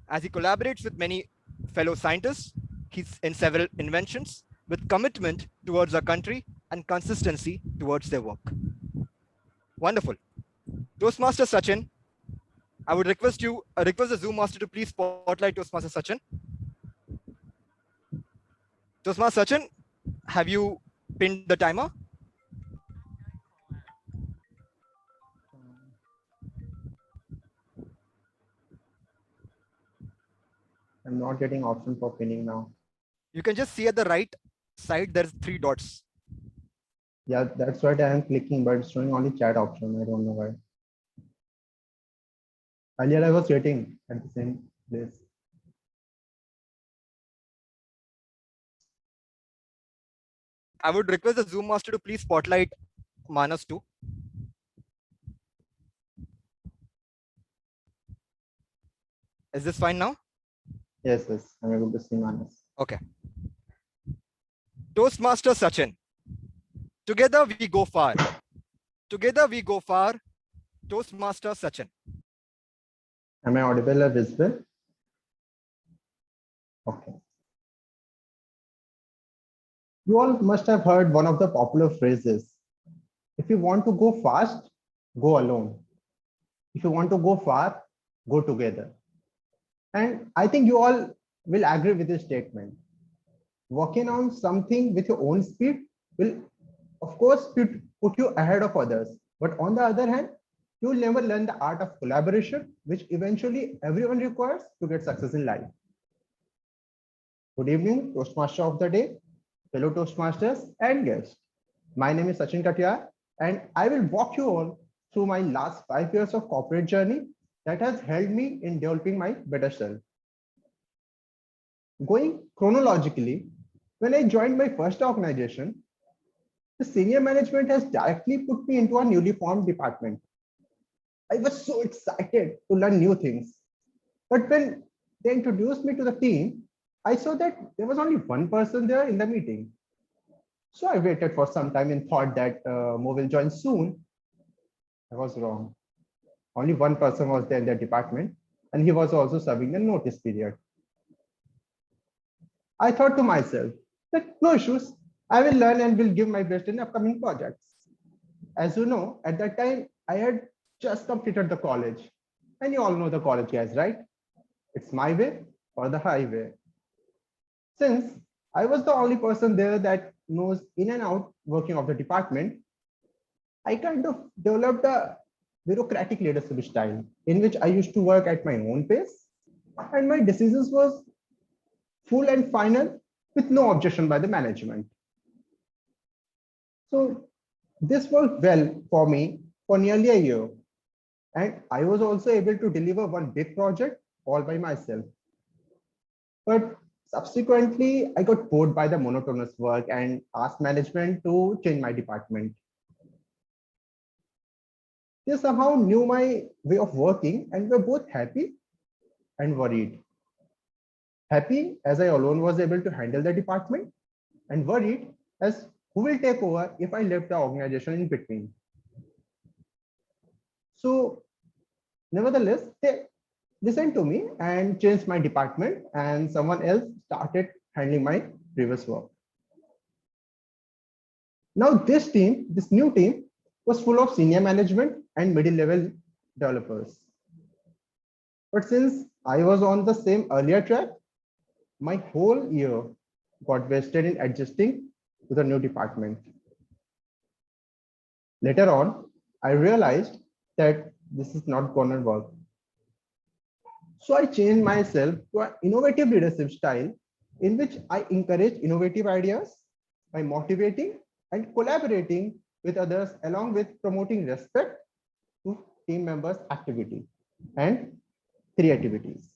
As he collaborates with many fellow scientists, he's in several inventions with commitment towards our country and consistency towards their work. Wonderful. Toastmaster Sachin, I would request the Zoom master to please spotlight Toastmaster Sachin. Toastmaster Sachin, have you pinned the timer? I'm not getting option for pinning now. You can just see at the right side, there's 3 dots. Yeah, that's what I am clicking, but it's showing only chat option. I don't know why. Earlier I was waiting at the same place. I would request the Zoom master to please spotlight Manas too. Is this fine now? Yes, I'm able to see Manas. Okay. Toastmaster Sachin. Together we go far. Together we go far. Toastmaster Sachin. Am I audible or visible? Okay. You all must have heard one of the popular phrases. If you want to go fast, go alone. If you want to go far, go together. And I think you all will agree with this statement. Working on something with your own speed will, of course, put you ahead of others. But on the other hand, you will never learn the art of collaboration, which eventually everyone requires to get success in life. Good evening, Toastmaster of the day, fellow Toastmasters and guests. My name is Sachin Katiyar, and I will walk you all through my last 5 years of corporate journey that has helped me in developing my better self. Going chronologically, when I joined my first organization, the senior management has directly put me into a newly formed department. I was so excited to learn new things. But when they introduced me to the team, I saw that there was only one person there in the meeting. So I waited for some time and thought that Mo will join soon. I was wrong. Only one person was there in the department, and he was also serving the notice period. I thought to myself that no issues, I will learn and will give my best in upcoming projects. As you know, at that time, I had just completed the college, and you all know the college guys, right? It's my way or the highway. Since I was the only person there that knows in and out working of the department, I kind of developed a bureaucratic leadership style in which I used to work at my own pace, and my decisions was full and final with no objection by the management. So this worked well for me for nearly a year, and I was also able to deliver one big project all by myself. But subsequently, I got bored by the monotonous work and asked management to change my department. They somehow knew my way of working and were both happy and worried. Happy as I alone was able to handle the department, and worried as who will take over if I left the organization in between. So nevertheless, they listened to me and changed my department, and someone else started handling my previous work. Now this new team was full of senior management and middle level developers. But since I was on the same earlier track, my whole year got wasted in adjusting to the new department. Later on, I realized that this is not gonna work. So I changed myself to an innovative leadership style in which I encourage innovative ideas by motivating and collaborating with others, along with promoting respect to team members' activity. and creativities.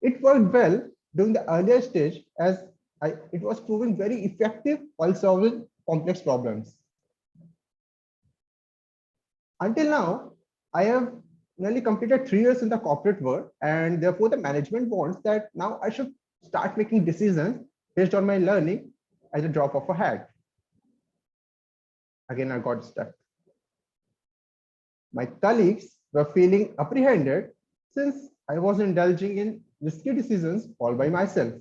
It worked well during the earlier stage as it was proving very effective while solving complex problems. Until now, I have nearly completed 3 years in the corporate world, and therefore the management wants that now I should start making decisions based on my learning at a drop of a hat. Again, I got stuck. My colleagues were feeling apprehended since I was indulging in risky decisions all by myself.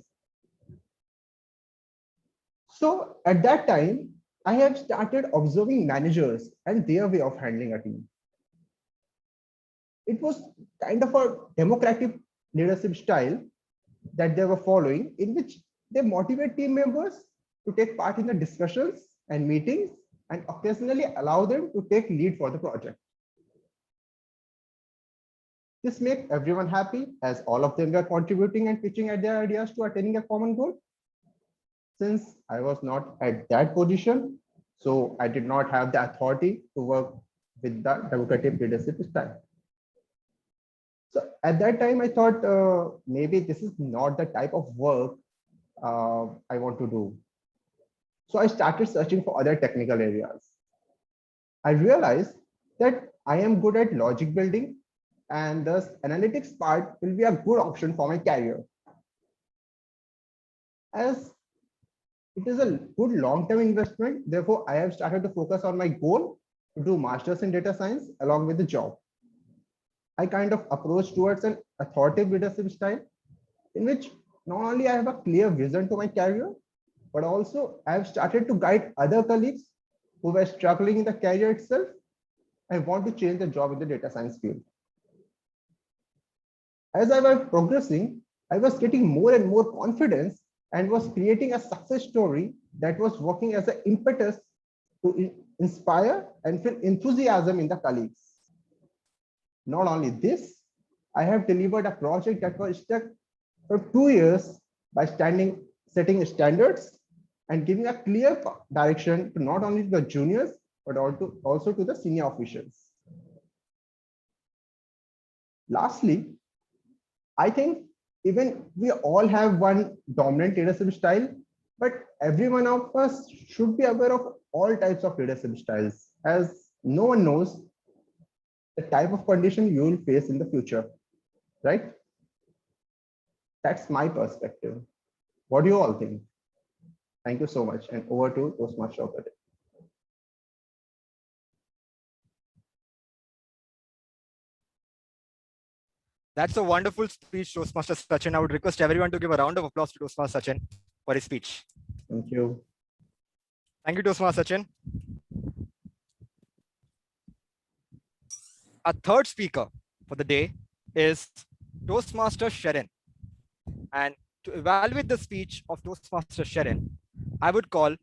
So at that time, I have started observing managers and their way of handling a team. It was kind of a democratic leadership style that they were following, in which they motivate team members to take part in the discussions and meetings and occasionally allow them to take lead for the project. This makes everyone happy as all of them were contributing and pitching at their ideas to attaining a common goal. Since I was not at that position, so I did not have the authority to work with the democratic leadership style. So at that time, I thought maybe this is not the type of work I want to do. So I started searching for other technical areas. I realized that I am good at logic building, and thus analytics part will be a good option for my career. As it is a good long-term investment, therefore I have started to focus on my goal to do masters in data science along with the job. I kind of approach towards an authoritative leadership style in which not only I have a clear vision to my career, but also I have started to guide other colleagues who were struggling in the career itself and want to change the job in the data science field. As I was progressing, I was getting more and more confidence and was creating a success story that was working as an impetus to inspire and feel enthusiasm in the colleagues. Not only this, I have delivered a project that was stuck for 2 years by setting standards and giving a clear direction to not only the juniors, but also to the senior officials. Lastly, I think even we all have one dominant leadership style, but every one of us should be aware of all types of leadership styles, as no one knows the type of condition you will face in the future, right? That's my perspective. What do you all think? Thank you so much, and over to Toastmaster of the day. That's a wonderful speech, Toastmaster Sachin. I would request everyone to give a round of applause to Toastmaster Sachin for his speech. Thank you. Thank you, Toastmaster Sachin. Our third speaker for the day is Toastmaster Sharon. And to evaluate the speech of Toastmaster Sharon, I would call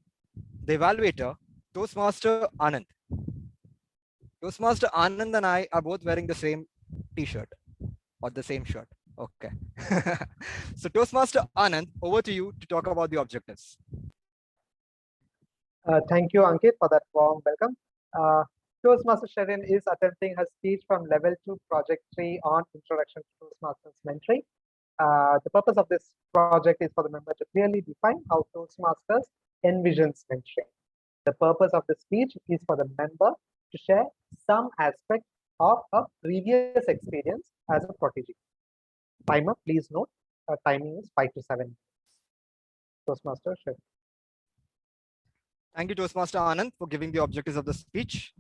the evaluator Toastmaster Anand. Toastmaster Anand and I are both wearing the same t-shirt or the same shirt. Okay. So Toastmaster Anand, over to you to talk about the objectives. Thank you, Ankit, for that warm welcome. Toastmaster Sharon is attempting her speech from level 2 project 3 on introduction to Toastmasters mentoring. The purpose of this project is for the member to clearly define how Toastmasters envisions mentoring. The purpose of the speech is for the member to share some aspect of a previous experience as a protege. Timer, please note, timing is 5 to 7 minutes. Toastmaster Sharon. Thank you, Toastmaster Anand, for giving the objectives of the speech.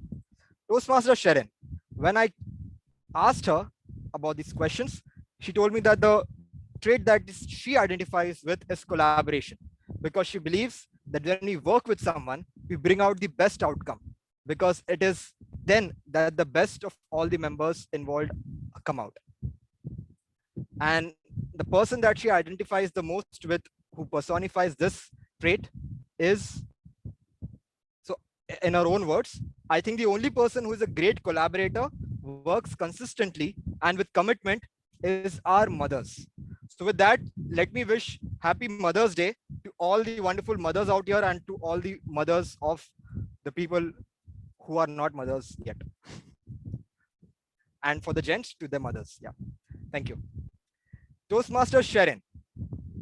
Toastmaster Sharon, when I asked her about these questions, she told me that the trait that she identifies with is collaboration, because she believes that when we work with someone, we bring out the best outcome, because it is then that the best of all the members involved come out. And the person that she identifies the most with, who personifies this trait, is, so in her own words, I think the only person who is a great collaborator, works consistently and with commitment, is our mothers. So with that, let me wish happy Mother's Day to all the wonderful mothers out here and to all the mothers of the people who are not mothers yet. and for the gents, to the mothers. Yeah, thank you. Toastmaster Sharon,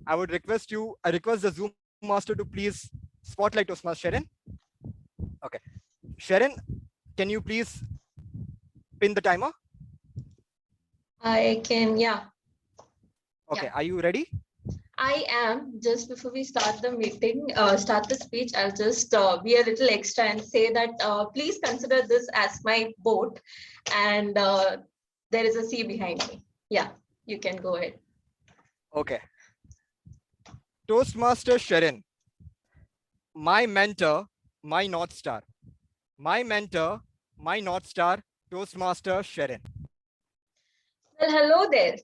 I request the Zoom master to please spotlight Toastmaster Sharon. Okay, Sharon, can you please pin the timer? I can, yeah. Okay, Yeah. are you ready? I am. Just before we start the meeting, start the speech, I'll just be a little extra and say that please consider this as my boat, and there is a sea behind me. Yeah, you can go ahead. Okay. Toastmaster Sharon, my mentor, my North Star. My mentor, my North Star, Toastmaster Sharon. Well, hello there.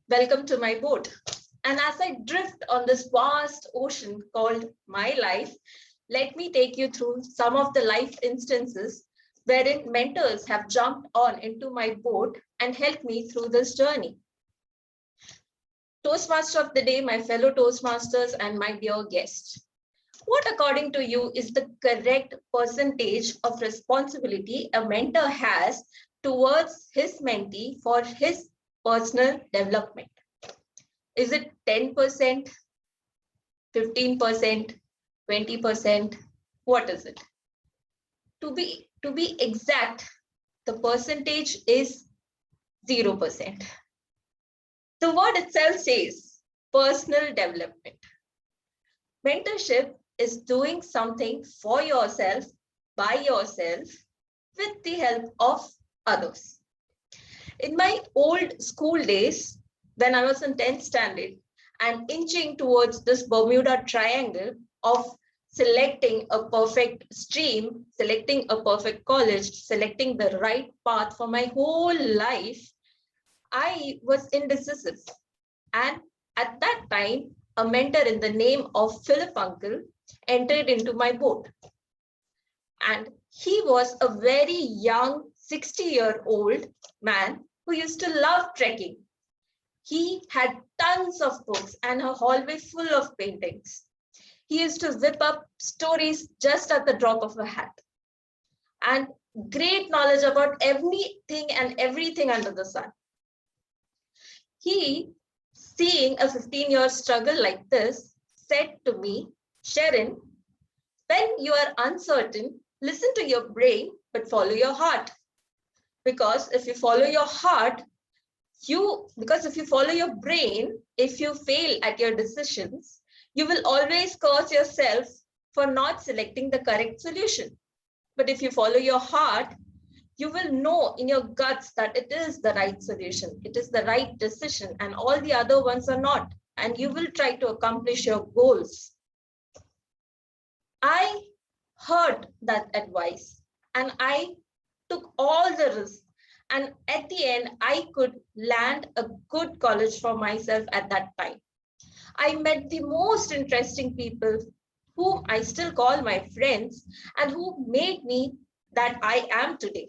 Welcome to my boat. And as I drift on this vast ocean called my life, let me take you through some of the life instances wherein mentors have jumped on into my boat and helped me through this journey. Toastmaster of the day, my fellow Toastmasters, and my dear guests. What, according to you, is the correct percentage of responsibility a mentor has towards his mentee for his personal development? Is it 10%, 15%, 20%? What is it? To be exact, the percentage is 0%. The word itself says personal development. Mentorship is doing something for yourself, by yourself, with the help of others. In my old school days, when I was in 10th standard and inching towards this Bermuda Triangle of selecting a perfect stream, selecting a perfect college, selecting the right path for my whole life, I was indecisive. And at that time, a mentor in the name of Philip Uncle entered into my boat. And he was a very young 60-year-old man who used to love trekking. He had tons of books and a hallway full of paintings. He used to whip up stories just at the drop of a hat. And great knowledge about anything and everything under the sun. He, seeing a 15-year struggle like this, said to me, Sharon, when you are uncertain, listen to your brain, but follow your heart. Because if you follow your heart, if you follow your brain, if you fail at your decisions, you will always curse yourself for not selecting the correct solution. But if you follow your heart, you will know in your guts that it is the right solution, it is the right decision, and all the other ones are not. And you will try to accomplish your goals. I heard that advice and I took all the risks. And at the end, I could land a good college for myself at that time. I met the most interesting people whom I still call my friends and who made me that I am today.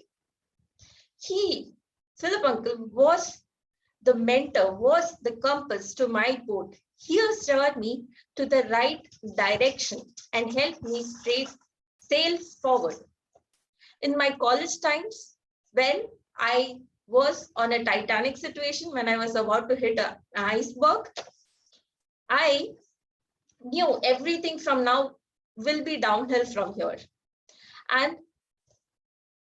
Philip Uncle, was the mentor, was the compass to my boat. He steered me to the right direction and helped me sail forward. In my college times, when I was on a Titanic situation, when I was about to hit an iceberg, I knew everything from now will be downhill from here. And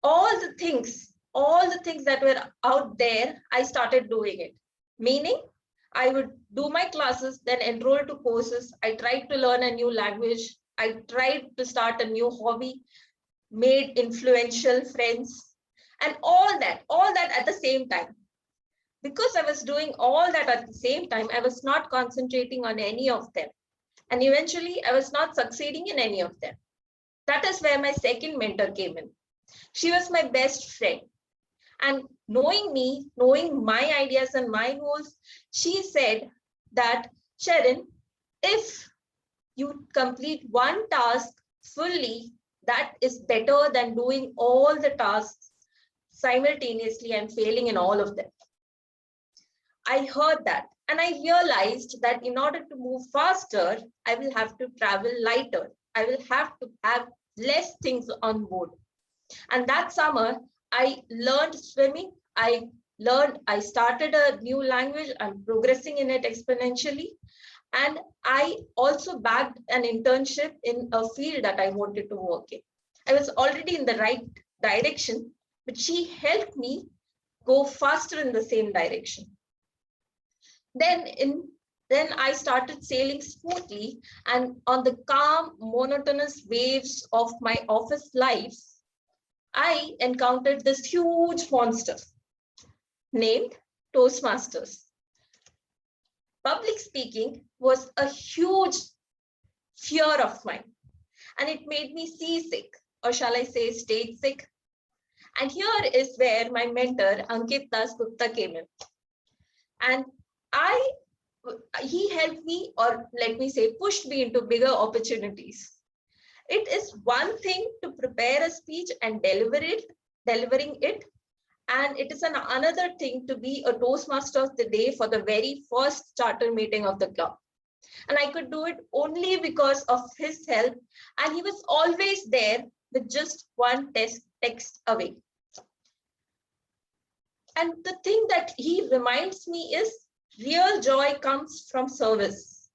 all the things that were out there, I started doing it. Meaning, I would do my classes, then enroll to courses. I tried to learn a new language. I tried to start a new hobby, made influential friends, and all that at the same time. Because I was doing all that at the same time, I was not concentrating on any of them. And eventually, I was not succeeding in any of them. That is where my second mentor came in. She was my best friend. And knowing me, knowing my ideas and my goals, she said that, Sharon, if you complete one task fully, that is better than doing all the tasks simultaneously and failing in all of them. I heard that and I realized that in order to move faster, I will have to travel lighter. I will have to have less things on board. And that summer, I learned swimming, I started a new language. I'm progressing in it exponentially. And I also bagged an internship in a field that I wanted to work in. I was already in the right direction, but she helped me go faster in the same direction. Then I started sailing smoothly, and on the calm, monotonous waves of my office life, I encountered this huge monster named Toastmasters. Public speaking was a huge fear of mine, and it made me seasick, or shall I say stage sick. And here is where my mentor, Ankit Das Gupta, came in. And he helped me, or let me say, pushed me into bigger opportunities. It is one thing to prepare a speech and delivering it. And it is another thing to be a Toastmaster of the day for the very first charter meeting of the club. And I could do it only because of his help. And he was always there with just one text away. And the thing that he reminds me is real joy comes from service.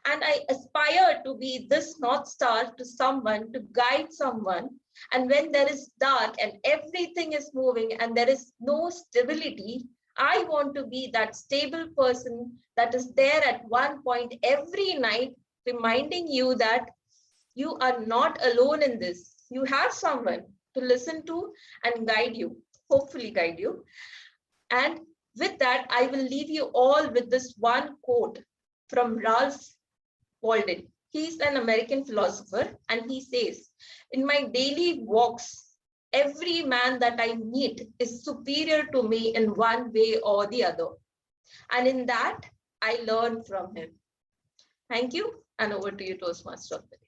And I aspire to be this North Star to someone, to guide someone. And when there is dark and everything is moving and there is no stability, I want to be that stable person that is there at one point every night, reminding you that you are not alone in this. You have someone to listen to and guide you, hopefully guide you. And with that, I will leave you all with this one quote from Ralph Waldo. He's an American philosopher, and he says, "In my daily walks, every man that I meet is superior to me in one way or the other. And in that, I learn from him." Thank you, and over to you, Toastmaster of the day.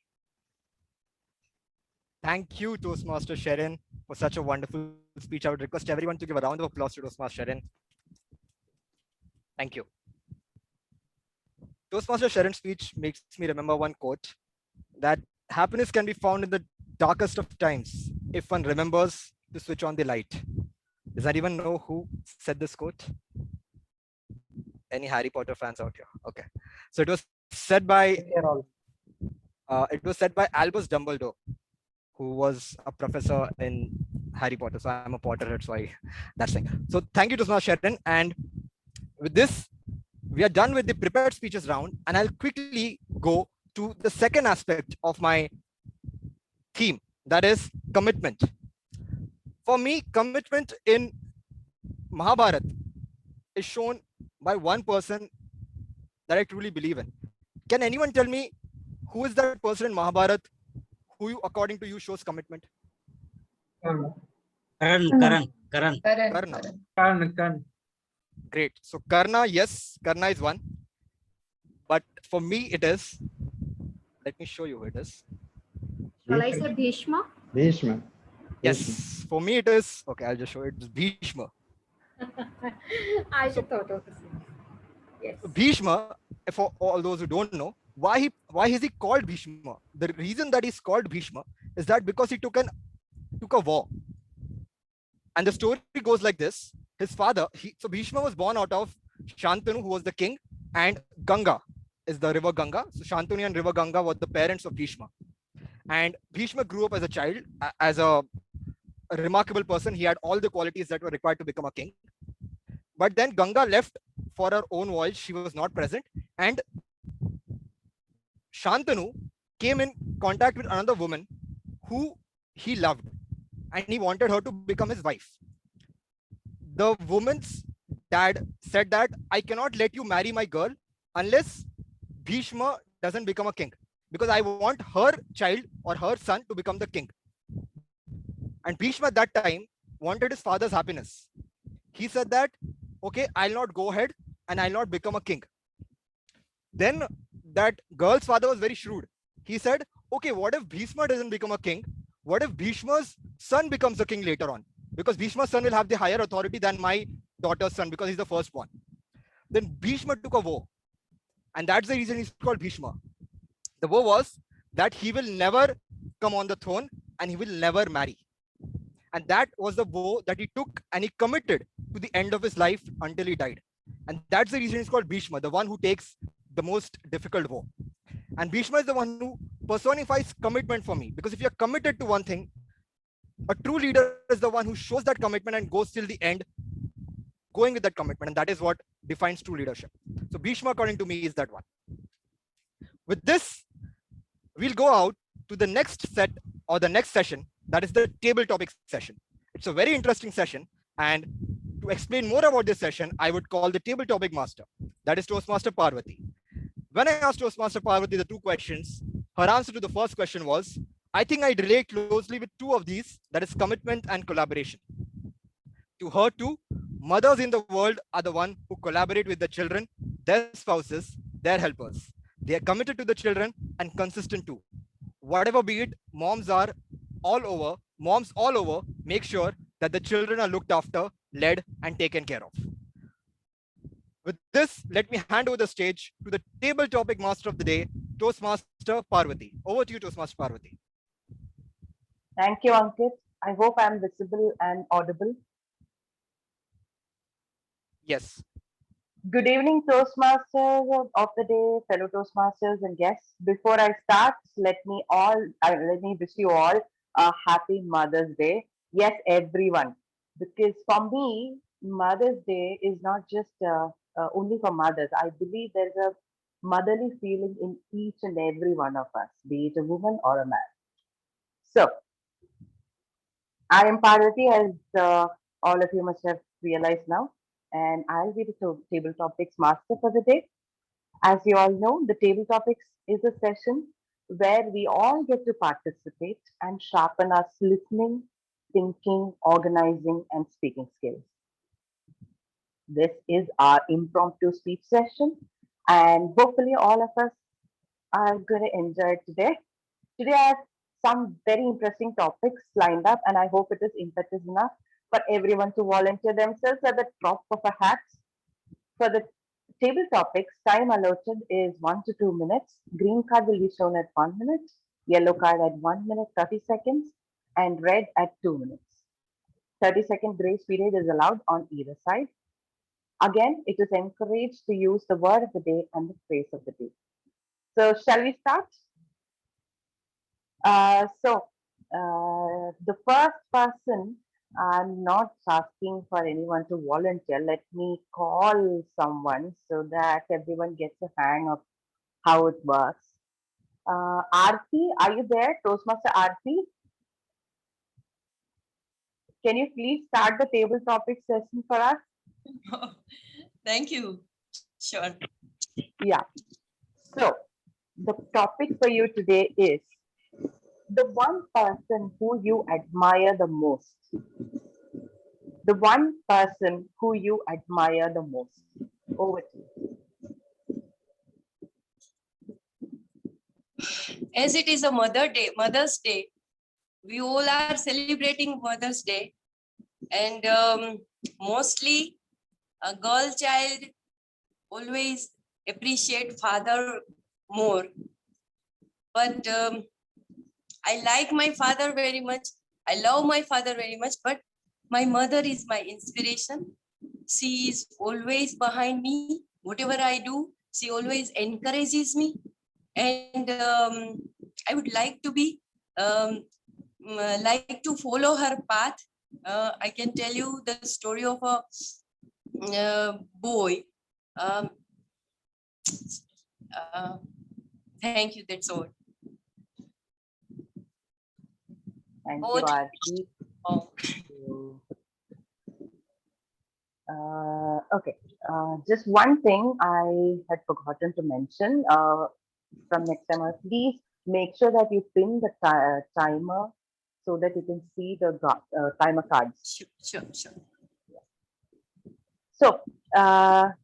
Thank you, Toastmaster Sharon, for such a wonderful speech. I would request everyone to give a round of applause to Toastmaster Sharon. Thank you. Toastmaster Sharon's speech makes me remember one quote, that happiness can be found in the darkest of times if one remembers to switch on the light. Does anyone know who said this quote? Any Harry Potter fans out here? Okay. So it was said by Albus Dumbledore, who was a professor in Harry Potter. So I'm a Potterhead, so that's thing. So thank you to Toastmaster Sharon. And with this, we are done with the prepared speeches round, and I'll quickly go to the second aspect of my theme, that is commitment. For me, commitment in Mahabharata is shown by one person that I truly believe in. Can anyone tell me who is that person in Mahabharata who, according to you, shows commitment? Karan. Great. So Karna, yes, Karna is one. But for me, it is. Let me show you who it is. Shall I say Bhishma? Bhishma. Yes, for me it is. Okay, I'll just show it. It's Bhishma. I should thought of the same. Yes. Bhishma, for all those who don't know, why is he called Bhishma? The reason that he's called Bhishma is that because he took a vow. And the story goes like this. His father, so Bhishma was born out of Shantanu, who was the king, and Ganga is the river Ganga. So Shantanu and river Ganga were the parents of Bhishma. And Bhishma grew up as a child, as a remarkable person. He had all the qualities that were required to become a king. But then Ganga left for her own voyage. She was not present. And Shantanu came in contact with another woman who he loved, and he wanted her to become his wife. The woman's dad said that I cannot let you marry my girl unless Bhishma doesn't become a king, because I want her child or her son to become the king. And Bhishma at that time wanted his father's happiness. He said that, okay, I'll not go ahead and I'll not become a king. Then that girl's father was very shrewd. He said, okay, what if Bhishma doesn't become a king? What if Bhishma's son becomes a king later on? Because Bhishma's son will have the higher authority than my daughter's son, because he's the firstborn. Then Bhishma took a vow. And that's the reason he's called Bhishma. The vow was that he will never come on the throne and he will never marry. And that was the vow that he took and he committed to the end of his life until he died. And that's the reason he's called Bhishma, the one who takes the most difficult vow. And Bhishma is the one who personifies commitment for me. Because if you're committed to one thing, a true leader is the one who shows that commitment and goes till the end, going with that commitment. And that is what defines true leadership. So Bhishma, according to me, is that one. With this, we'll go out to the next set or the next session. That is the table topic session. It's a very interesting session. And to explain more about this session, I would call the table topic master. That is Toastmaster Parvati. When I asked Toastmaster Parvati the two questions, her answer to the first question was, I think I relate closely with two of these, that is commitment and collaboration. To her too, mothers in the world are the one who collaborate with the children, their spouses, their helpers. They are committed to the children and consistent too. Whatever be it, moms all over make sure that the children are looked after, led, and taken care of. With this, let me hand over the stage to the table topic master of the day, Toastmaster Parvati. Over to you, Toastmaster Parvati. Thank you, Ankit. I hope I'm visible and audible. Yes. Good evening, Toastmasters of the day, fellow Toastmasters and guests. Before I start, let me wish you all a happy Mother's Day. Yes, everyone, because for me, Mother's Day is not just only for mothers. I believe there's a motherly feeling in each and every one of us, be it a woman or a man. So, I am Parvati, as all of you must have realized now, and I'll be the table topics master for the day. As you all know, the table topics is a session where we all get to participate and sharpen our listening, thinking, organizing, and speaking skills. This is our impromptu speech session, and hopefully all of us are going to enjoy it today. Today I have some very interesting topics lined up, and I hope it is impetus enough for everyone to volunteer themselves at the top of a hat. For the table topics, time allotted is 1 to 2 minutes. Green card will be shown at 1 minute, yellow card at 1 minute 30 seconds, and red at 2 minutes. 30-second grace period is allowed on either side. Again, it is encouraged to use the word of the day and the phrase of the day. So, shall we start? The first person, I'm not asking for anyone to volunteer. Let me call someone so that everyone gets a hang of how it works. Aarti, are you there? Toastmaster Aarti? Can you please start the table topic session for us? Thank you. Sure. Yeah. So, the topic for you today is the one person who you admire the most. The one person who you admire the most. Over to you. As it is a Mother's Day, we all are celebrating Mother's Day, and mostly a girl child always appreciate father more. But I like my father very much. I love my father very much, but my mother is my inspiration. She is always behind me. Whatever I do, she always encourages me. And I would like to be, like to follow her path. I can tell you the story of a boy. Thank you, that's all. Thank you, Aarti. Okay, just one thing I had forgotten to mention. From next time, please make sure that you pin the timer so that you can see the timer cards. Sure. So,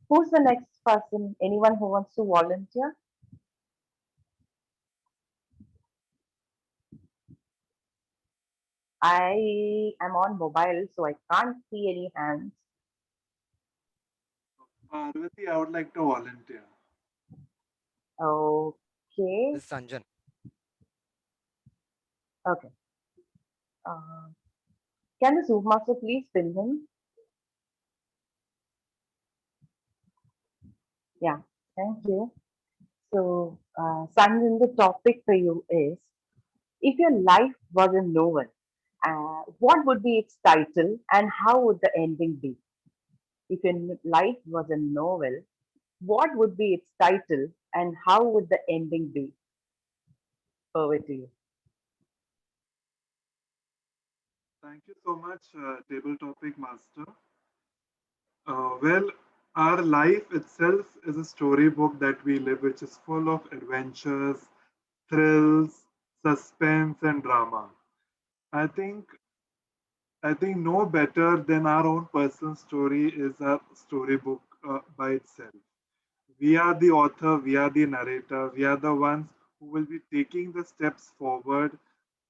who's the next person? Anyone who wants to volunteer? I am on mobile, so I can't see any hands. Parvati, I would like to volunteer. Okay. This is Sanjan. Okay. Can the Zoom master please pin him? Yeah, thank you. So, Sanjan, the topic for you is, if your life was a novel, what would be its title and how would the ending be? If your life was a novel, what would be its title and how would the ending be? Over to you. Thank you so much, Table Topic Master. Well, our life itself is a storybook that we live, which is full of adventures, thrills, suspense, and drama. I think I think no better than our own personal story is our storybook by itself. We are the author, we are the narrator, we are the ones who will be taking the steps forward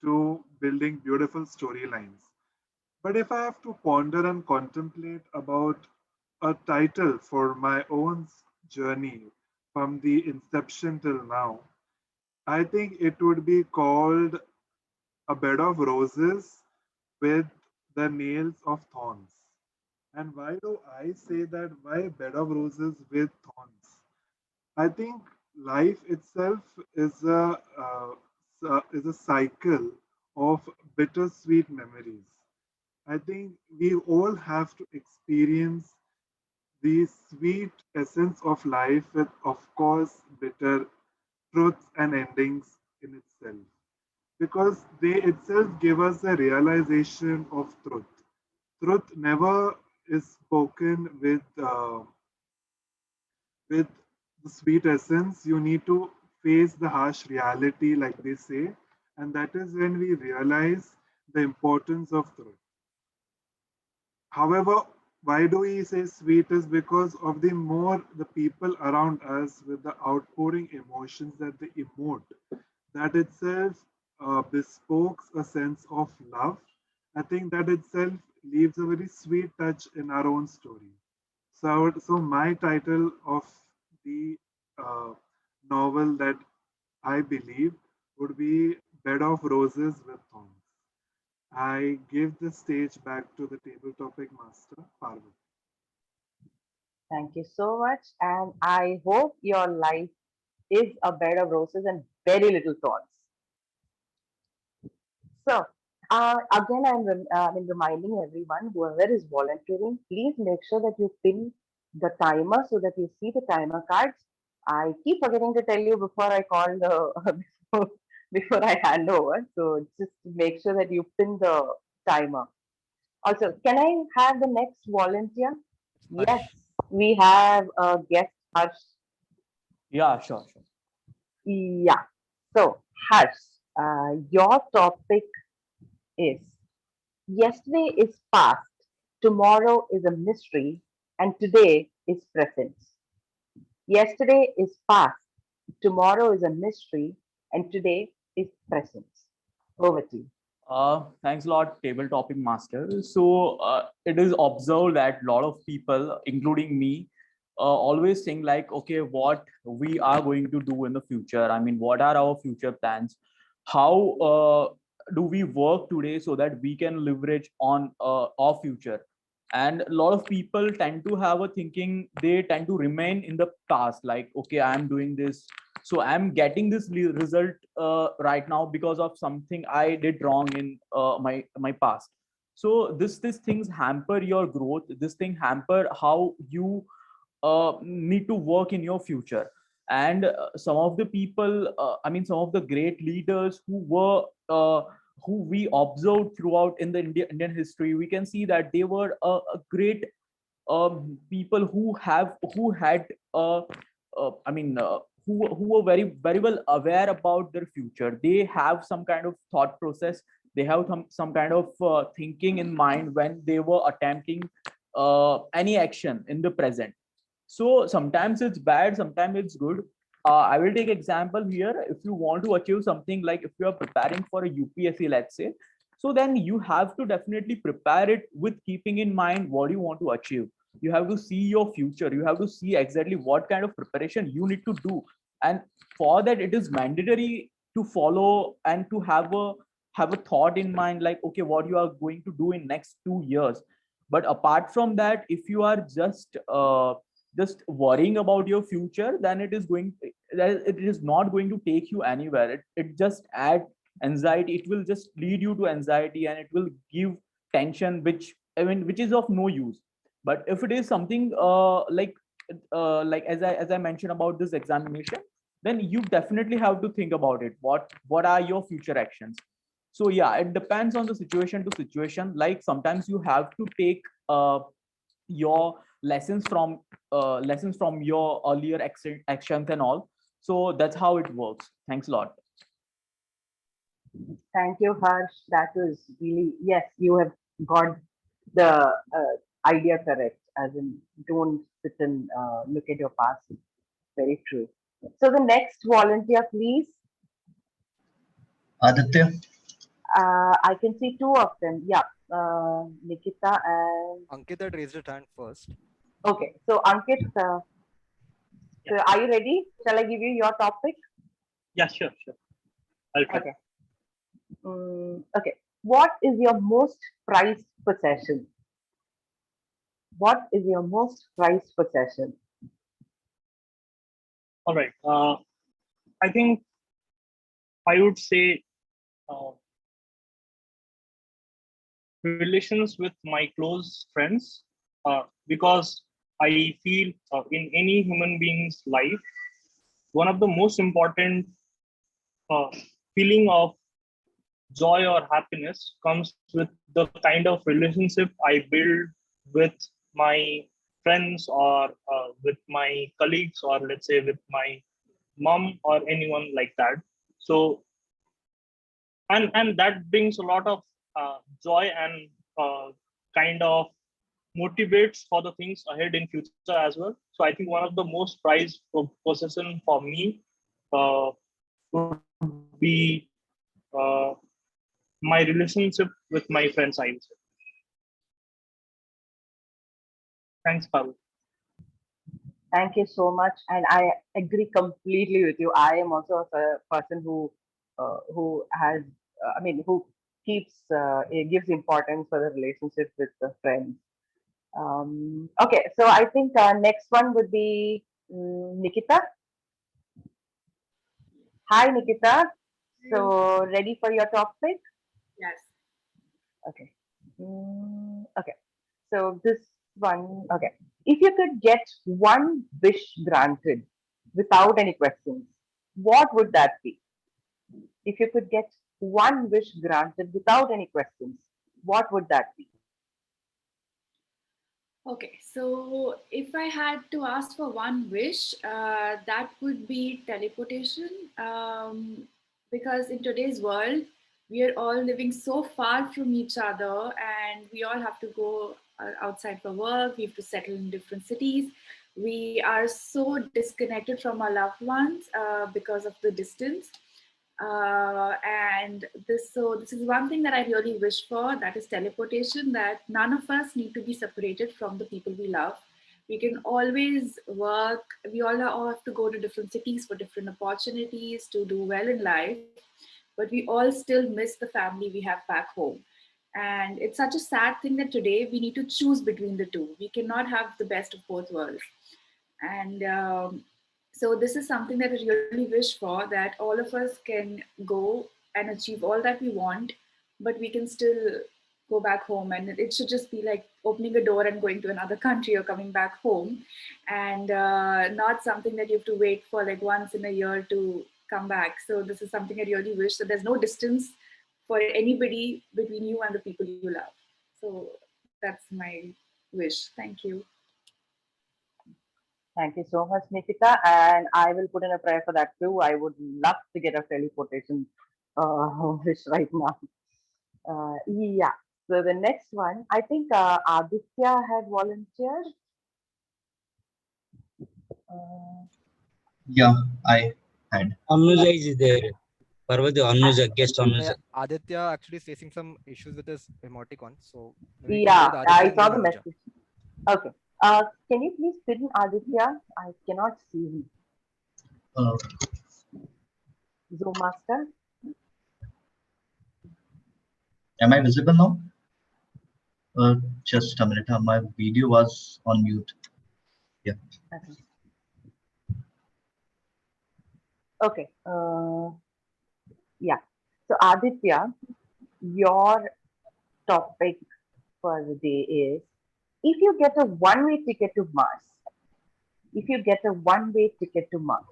to building beautiful storylines. But if I have to ponder and contemplate about a title for my own journey from the inception till now, I think it would be called A Bed of Roses with the Nails of Thorns. And why do I say that? Why a bed of roses with thorns? I think life itself is a cycle of bittersweet memories. I think we all have to experience the sweet essence of life with, of course, bitter truths and endings in itself. Because they itself give us a realization of truth. Truth never is spoken with the sweet essence. You need to face the harsh reality, like they say, and that is when we realize the importance of truth. However, why do we say sweet is because of the more the people around us with the outpouring emotions that they emote, that itself bespokes a sense of love. I think that itself leaves a very sweet touch in our own story. So my title of the uh, novel that I believe would be Bed of Roses with Thorns. I give the stage back to the table topic master, Parvati. Thank you so much. And I hope your life is a bed of roses and very little thorns. So, again, I'm reminding everyone, whoever is volunteering, please make sure that you pin the timer so that you see the timer cards. I keep forgetting to tell you before I call the before I hand over. So just make sure that you pin the timer. Also, can I have the next volunteer? Yes, we have a guest, Harsh. Yeah, sure. Yeah. So, Harsh, your topic is, yesterday is past, tomorrow is a mystery, and today is present. Yesterday is past, tomorrow is a mystery, and today is present. Over to you. Thanks a lot, Table Topic Master. So it is observed that a lot of people, including me, always think like, okay, what we are going to do in the future. I mean, what are our future plans? How do we work today so that we can leverage on our future? And a lot of people tend to have a thinking, they tend to remain in the past, like, okay, I'm doing this, so I'm getting this result right now because of something I did wrong in my past. So this things hamper your growth. This thing hamper how you need to work in your future. And some of the people, I mean, some of the great leaders who we observed throughout in the Indian history, we can see that they were a great people who had I mean, who were very well aware about their future. They have some kind of thought process. They have some kind of thinking in mind when they were attempting any action in the present. So sometimes it's bad, sometimes it's good. I will take example here. If you want to achieve something, like if you are preparing for a UPSC, let's say, so then you have to definitely prepare it with keeping in mind what you want to achieve. You have to see your future. You have to see exactly what kind of preparation you need to do. And for that, it is mandatory to follow and to have a have a thought in mind, like, okay, what you are going to do in next 2 years. But apart from that, if you are just worrying about your future, then it is not going to take you anywhere. It just add anxiety. It will just lead you to anxiety, and it will give tension, which is of no use. But if it is something like as I mentioned about this examination, then you definitely have to think about it. What are your future actions? So yeah, it depends on the situation to situation. Like sometimes you have to take your lessons from your earlier actions and all. So that's how it works. Thanks a lot. Thank you, Harsh. That was really, yes, you have got the idea correct. As in, don't sit and look at your past. Very true. So the next volunteer, please. Aditya. I can see two of them. Yeah, Nikita and Ankit had raised her hand first. Okay, so Ankit, so are you ready? Shall I give you your topic? Yeah, sure. I'll try. Okay. Okay. What is your most prized possession? What is your most prized possession? All right. I think I would say relations with my close friends, because I feel in any human being's life, one of the most important feeling of joy or happiness comes with the kind of relationship I build with my friends, or with my colleagues, or let's say with my mom or anyone like that. So and that brings a lot of joy, and kind of motivates for the things ahead in future as well. So I think one of the most prized possession for me would be my relationship with my friends, I would say. Thanks, Pavel. Thank you so much, and I agree completely with you. I am also a person who has, who keeps gives importance for the relationship with the friends. Okay, so I think next one would be Nikita. Hi, Nikita. So ready for your topic? Yes. Okay. Okay. So this one, okay. If you could get one wish granted without any questions, what would that be? If you could get one wish granted without any questions, what would that be? Okay, so if I had to ask for one wish, that would be teleportation. Because in today's world, we are all living so far from each other, and we all have to go outside for work. We have to settle in different cities. We are so disconnected from our loved ones because of the distance. And this is one thing that I really wish for, that is teleportation, that none of us need to be separated from the people we love. We can always work. We all have to go to different cities for different opportunities to do well in life, but we all still miss the family we have back home. And it's such a sad thing that today we need to choose between the two. We cannot have the best of both worlds. And so this is something that I really wish for, that all of us can go and achieve all that we want, but we can still go back home. And it should just be like opening a door and going to another country or coming back home, and not something that you have to wait for like once in a year to come back. So this is something I really wish, that there's no distance for anybody between you and the people you love. So that's my wish. Thank you. Thank you so much, Nikita. And I will put in a prayer for that too. I would love to get a teleportation wish right now. Yeah. So the next one, I think Aditya had volunteered. Yeah, I had. Anuja is there. Parvati, Anuja, guest Anuja. Aditya actually is facing some issues with his emoticon. So Yeah, I saw the message. Okay. Can you please fit in Aditya? I cannot see him. Zoom master. Am I visible now? Just a minute. My video was on mute. Yeah. Okay. Okay. Yeah. So Aditya, your topic for the day is, if you get a one-way ticket to Mars, if you get a one-way ticket to Mars.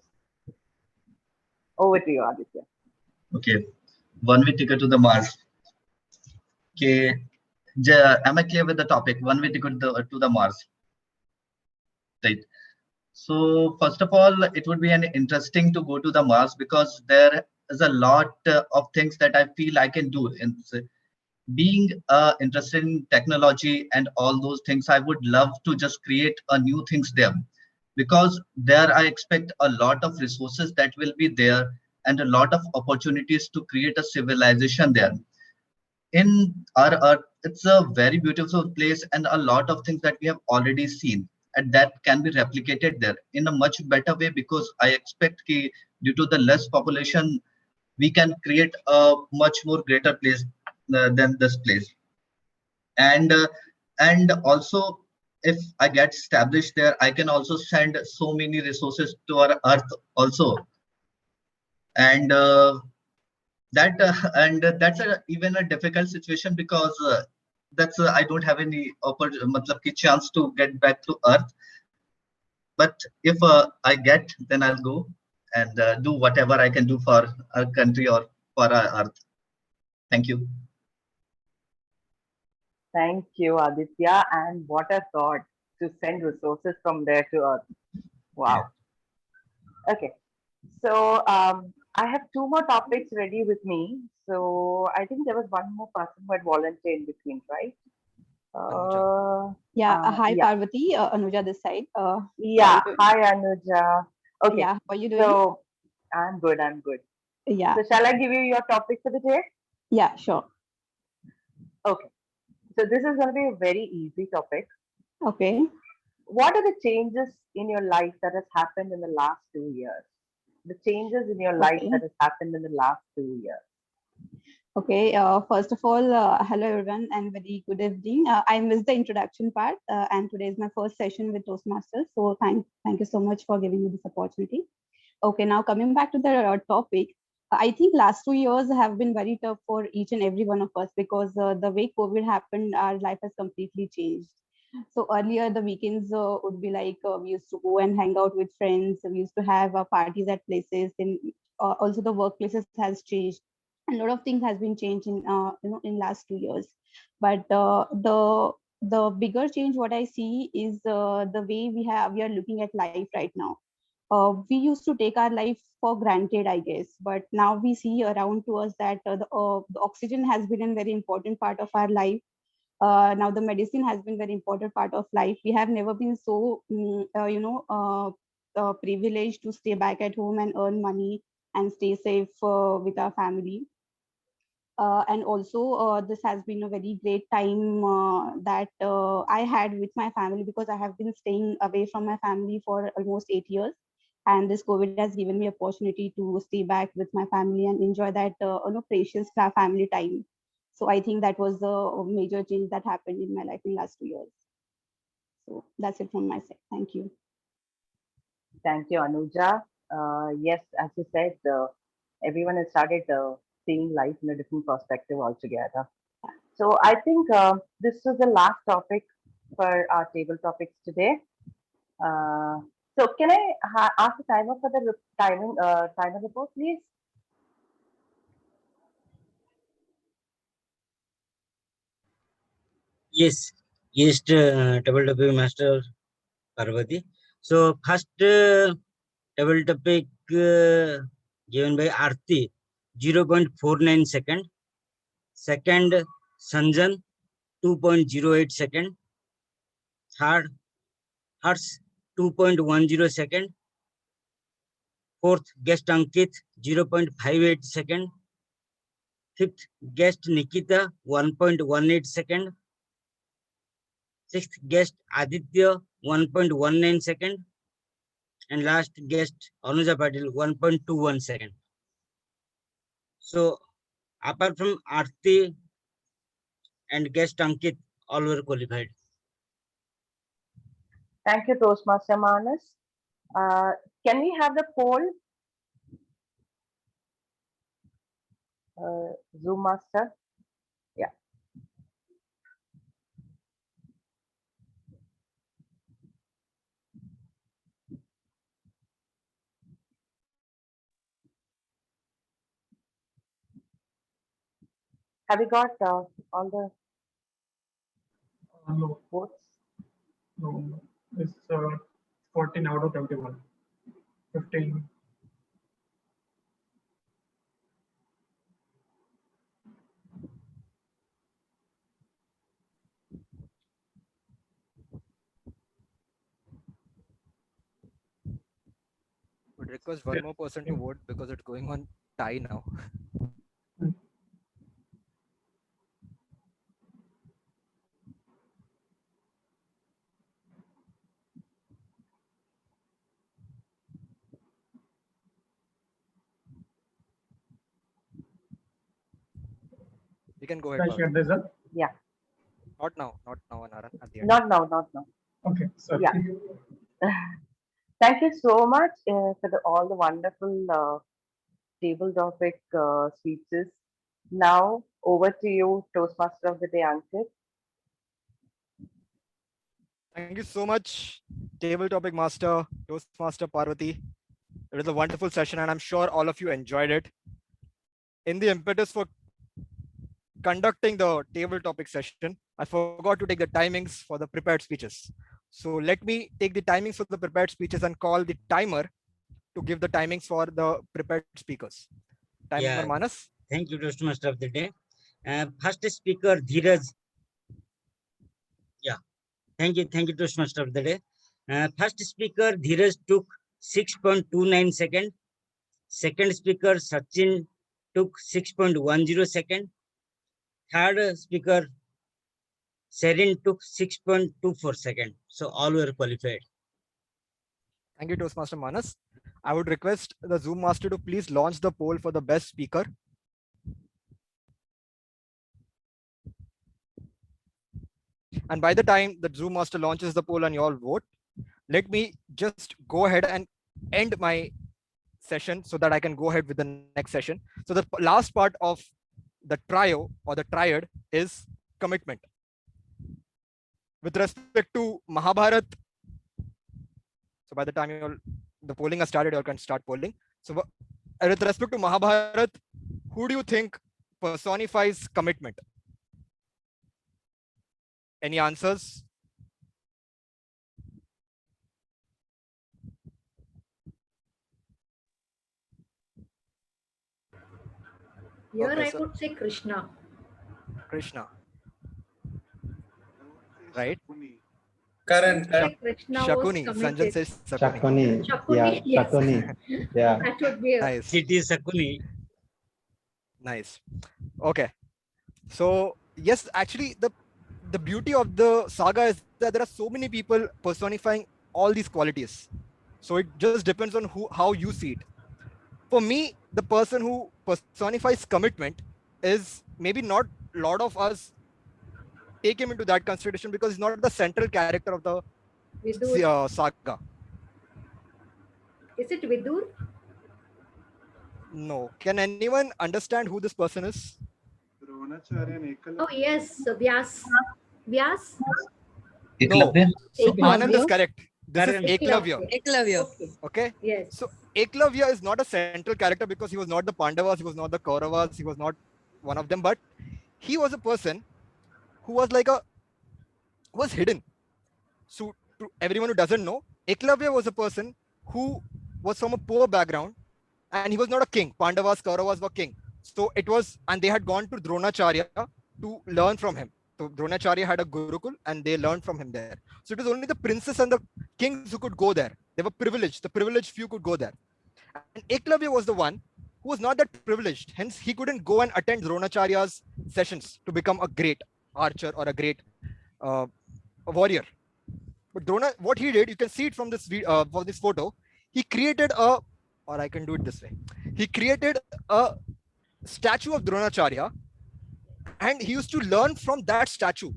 Over to you, Aditya. Okay. One-way ticket to the Mars. Okay. Am I clear with the topic? One-way ticket to the Mars. Right. So first of all, it would be an interesting to go to the Mars because there is a lot of things that I feel I can do. And being interested in technology and all those things, I would love to just create a new things there, because there I expect a lot of resources that will be there and a lot of opportunities to create a civilization there. In our earth, it's a very beautiful place and a lot of things that we have already seen and that can be replicated there in a much better way, because I expect due to the less population we can create a much more greater place than this place. And also, if I get established there, I can also send so many resources to our earth also. And that's even a difficult situation, because that's I don't have any chance to get back to earth. But if I get, then I'll go and do whatever I can do for our country or for our earth. Thank you. Thank you, Aditya. And what a thought to send resources from there to Earth. Wow. Okay. So I have two more topics ready with me. So I think there was one more person who had volunteered in between, right? Hi, Yeah. Parvati. Anuja this side. Yeah. Hi, Anuja. Okay. Yeah, how are you doing? So I'm good. I'm good. Yeah. So shall I give you your topic for the day? Yeah, sure. Okay. So this is going to be a very easy topic. Okay. What are the changes in your life that has happened in the last 2 years? The changes in your life Okay. that has happened in the last 2 years. Okay. First of all, hello everyone and very good evening. I missed the introduction part, and today is my first session with Toastmasters. So thank you so much for giving me this opportunity. Okay, now coming back to the topic, I think last 2 years have been very tough for each and every one of us, because the way COVID happened, our life has completely changed. So earlier the weekends would be like we used to go and hang out with friends. We used to have parties at places. Then also the workplaces has changed. A lot of things has been changed in in last 2 years. But the bigger change what I see is the way we are looking at life right now. We used to take our life for granted, I guess, but now we see around to us that the oxygen has been a very important part of our life. Now the medicine has been very important part of life. We have never been so privileged to stay back at home and earn money and stay safe with our family. And also this has been a very great time that I had with my family, because I have been staying away from my family for almost 8 years, and this COVID has given me opportunity to stay back with my family and enjoy that precious family time. So I think that was a major change that happened in my life in last 2 years. So that's it from my side. Thank you. Thank you, Anuja. Yes, as you said, everyone has started seeing life in a different perspective altogether. So I think this was the last topic for our table topics today. So can I ask the timer for the timer report, please? Yes, double topic master Parvati. So first double topic given by Arti, 0.49 second. Second, Sanjan, 2.08 second. Third, Hers, 2.10 second. Fourth, guest Ankit, 0.58 second. Fifth, guest Nikita, 1.18 second. Sixth, guest Aditya, 1.19 second. And last guest Anuja Patil, 1.21 second. So apart from Arti, and guest Ankit, all were qualified. Thank you, Toastmaster Manas. Can we have the poll? Zoom Master. Yeah. Have you got all the No, votes? no, it's 14 out of 21. 15. Would request one more person to vote because it's going on tie now. You can go ahead. Can I share Parvati. the result? Yeah. Not now, Anaran. At the end. Not now, not now. Okay, sorry. Yeah. Thank you so much for all the wonderful table topic speeches. Now, over to you, Toastmaster of the Day, Ankit. Thank you so much, Table Topic Master, Toastmaster Parvati. It was a wonderful session, and I'm sure all of you enjoyed it. In the impetus for conducting the table topic session, I forgot to take the timings for the prepared speeches. So let me take the timings for the prepared speeches and call the timer to give the timings for the prepared speakers. Timer Yeah. Manas. Thank you, Toastmaster of the Day. First speaker, Dheeraj. Yeah. Thank you, Toastmaster of the Day. First speaker, Dheeraj took 6.29 seconds. Second speaker, Sachin took 6.10 seconds. Third speaker, Sherin took 6.24 seconds. So all were qualified. Thank you, Toastmaster Manas. I would request the Zoom master to please launch the poll for the best speaker. And by the time the Zoom master launches the poll and you all vote, let me just go ahead and end my session so that I can go ahead with the next session. So the last part of the trio or the triad is commitment. With respect to Mahabharat, so by the time the polling has started, you can start polling. So with respect to Mahabharat, who do you think personifies commitment? Any answers? Here Okay, I so would say Krishna. Krishna. Right? Karan. Krishna was Shakuni. Sanjan committed. says Shakuni. Shakuni, Yeah, yes. Shakuni. Yeah. That would be a Nice. It is Sakuni. Nice. Okay. So yes, actually the beauty of the saga is that there are so many people personifying all these qualities. So it just depends on how you see it. For me, the person who personifies commitment is maybe not a lot of us take him into that consideration because he's not the central character of the Vidur. saga. Is it Vidur? No. Can anyone understand who this person is? Oh yes, Vyas. Vyas? No. So Eklavya. Anand is correct. This is Eklavya. Eklavya. Okay. Yes. So Eklavya is not a central character because he was not the Pandavas, he was not the Kauravas, he was not one of them, but he was a person who was hidden. So to everyone who doesn't know, Eklavya was a person who was from a poor background and he was not a king. Pandavas, Kauravas were king. So and they had gone to Dronacharya to learn from him. So Dronacharya had a Gurukul and they learned from him there. So it was only the princes and the kings who could go there. They were privileged. The privileged few could go there. And Eklavya was the one who was not that privileged. Hence, he couldn't go and attend Dronacharya's sessions to become a great archer or a great warrior. But Drona, what he did, you can see it from this photo. He created or I can do it this way. He created a statue of Dronacharya And he used to learn from that statue.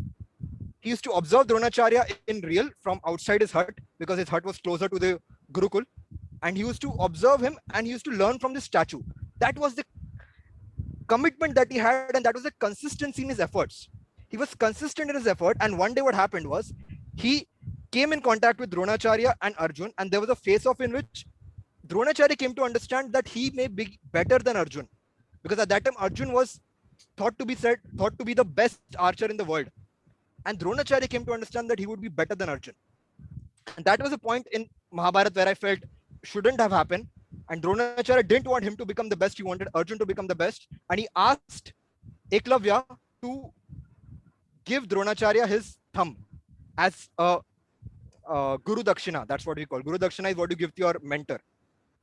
He used to observe Dronacharya in real from outside his hut, because his hut was closer to the Gurukul. And he used to observe him and he used to learn from the statue. That was the commitment that he had, and that was the consistency in his efforts. He was consistent in his effort, and one day what happened was he came in contact with Dronacharya and Arjun, and there was a face-off in which Dronacharya came to understand that he may be better than Arjun, because at that time Arjun was thought to be the best archer in the world, and Dronacharya came to understand that he would be better than Arjun. And that was a point in Mahabharata where I felt shouldn't have happened. And Dronacharya didn't want him to become the best. He wanted Arjun to become the best. And he asked Eklavya to give Dronacharya his thumb as a Guru Dakshina. That's what we call. Guru Dakshina is what you give to your mentor.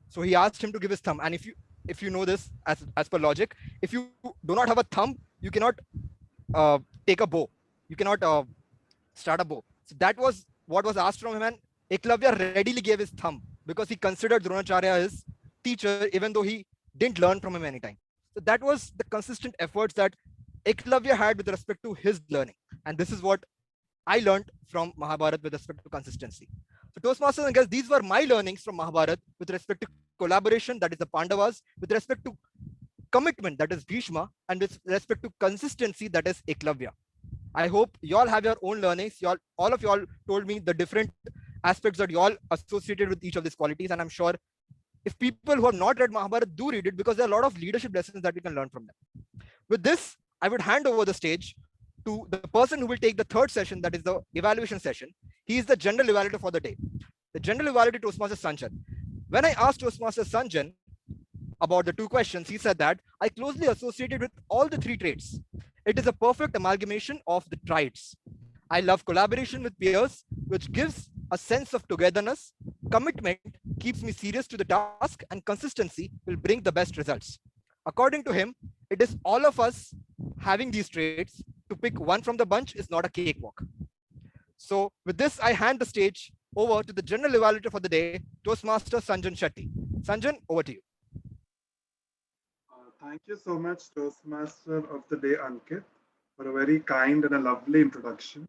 So he asked him to give his thumb. And if you know this as per logic, if you do not have a thumb, you cannot take a bow. You cannot start a bow. So that was what was asked from him, and Eklavya readily gave his thumb because he considered Dronacharya his teacher, even though he didn't learn from him anytime. So that was the consistent efforts that Eklavya had with respect to his learning. And this is what I learned from Mahabharata with respect to consistency. So Toastmasters and guests, these were my learnings from Mahabharata with respect to collaboration, that is the Pandavas, with respect to commitment, that is Bhishma, and with respect to consistency, that is Eklavya. I hope you all have your own learnings. All of you all told me the different aspects that you all associated with each of these qualities. And I'm sure if people who have not read Mahabharata do read it, because there are a lot of leadership lessons that we can learn from them. With this, I would hand over the stage to the person who will take the third session, that is the evaluation session. He is the general evaluator for the day. The general evaluator, Toastmaster Sanjan. When I asked Toastmaster Sanjan about the two questions, he said that I closely associated with all the three traits. It is a perfect amalgamation of the traits. I love collaboration with peers, which gives a sense of togetherness. Commitment keeps me serious to the task, and consistency will bring the best results. According to him, it is all of us having these traits. To pick one from the bunch is not a cakewalk. So with this, I hand the stage over to the general evaluator for the day, Toastmaster Sanjan Shetty. Sanjan, over to you. Thank you so much, Toastmaster of the Day, Ankit, for a very kind and a lovely introduction.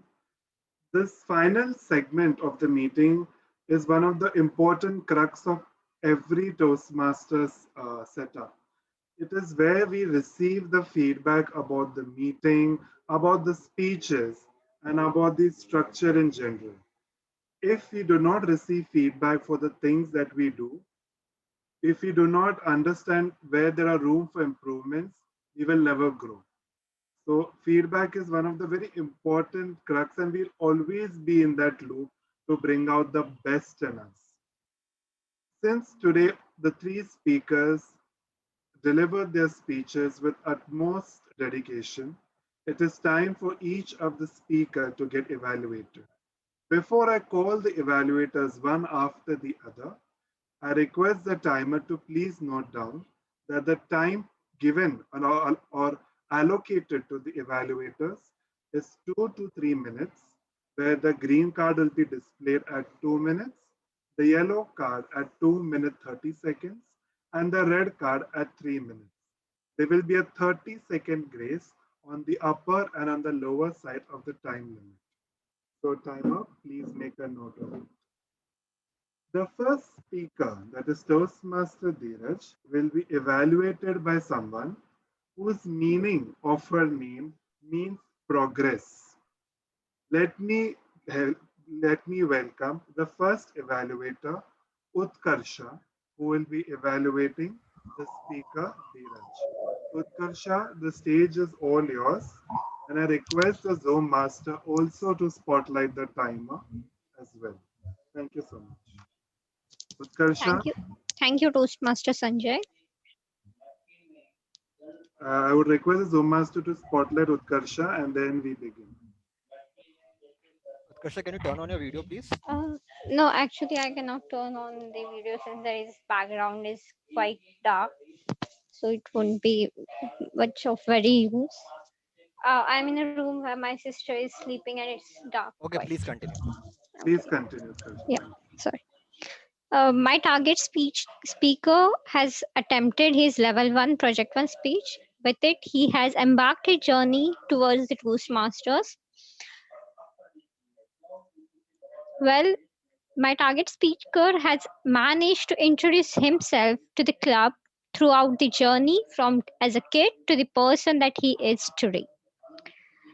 This final segment of the meeting is one of the important crux of every Toastmasters setup. It is where we receive the feedback about the meeting, about the speeches, and about the structure in general. If we do not receive feedback for the things that we do, if we do not understand where there are room for improvements, we will never grow. So feedback is one of the very important crux, and we'll always be in that loop to bring out the best in us. Since today, the three speakers delivered their speeches with utmost dedication, it is time for each of the speakers to get evaluated. Before I call the evaluators one after the other, I request the timer to please note down that the time given or allocated to the evaluators is 2 to 3 minutes, where the green card will be displayed at 2 minutes, the yellow card at 2 minutes 30 seconds, and the red card at 3 minutes. There will be a 30-second grace on the upper and on the lower side of the time limit. So timer, please make a note of it. The first speaker, that is Toastmaster Dheeraj, will be evaluated by someone whose meaning of her name means progress. Let me welcome the first evaluator, Utkarsha, who will be evaluating the speaker, Dheeraj. Utkarsha, the stage is all yours, and I request the Zoom master also to spotlight the timer as well. Thank you so much. Utkarsha. Thank you, Toastmaster Sanjay. I would request the Zoom master to spotlight Utkarsha, and then we begin. Utkarsha, can you turn on your video, please? No, actually, I cannot turn on the video since there is background is quite dark, so it won't be much of very use. I'm in a room where my sister is sleeping and it's dark. Okay, please continue. Please continue. Yeah, sorry. My target speaker has attempted his level 1 project 1 speech With it, he has embarked a journey towards the Toastmasters. Well, my target speaker has managed to introduce himself to the club throughout the journey from as a kid to the person that he is today.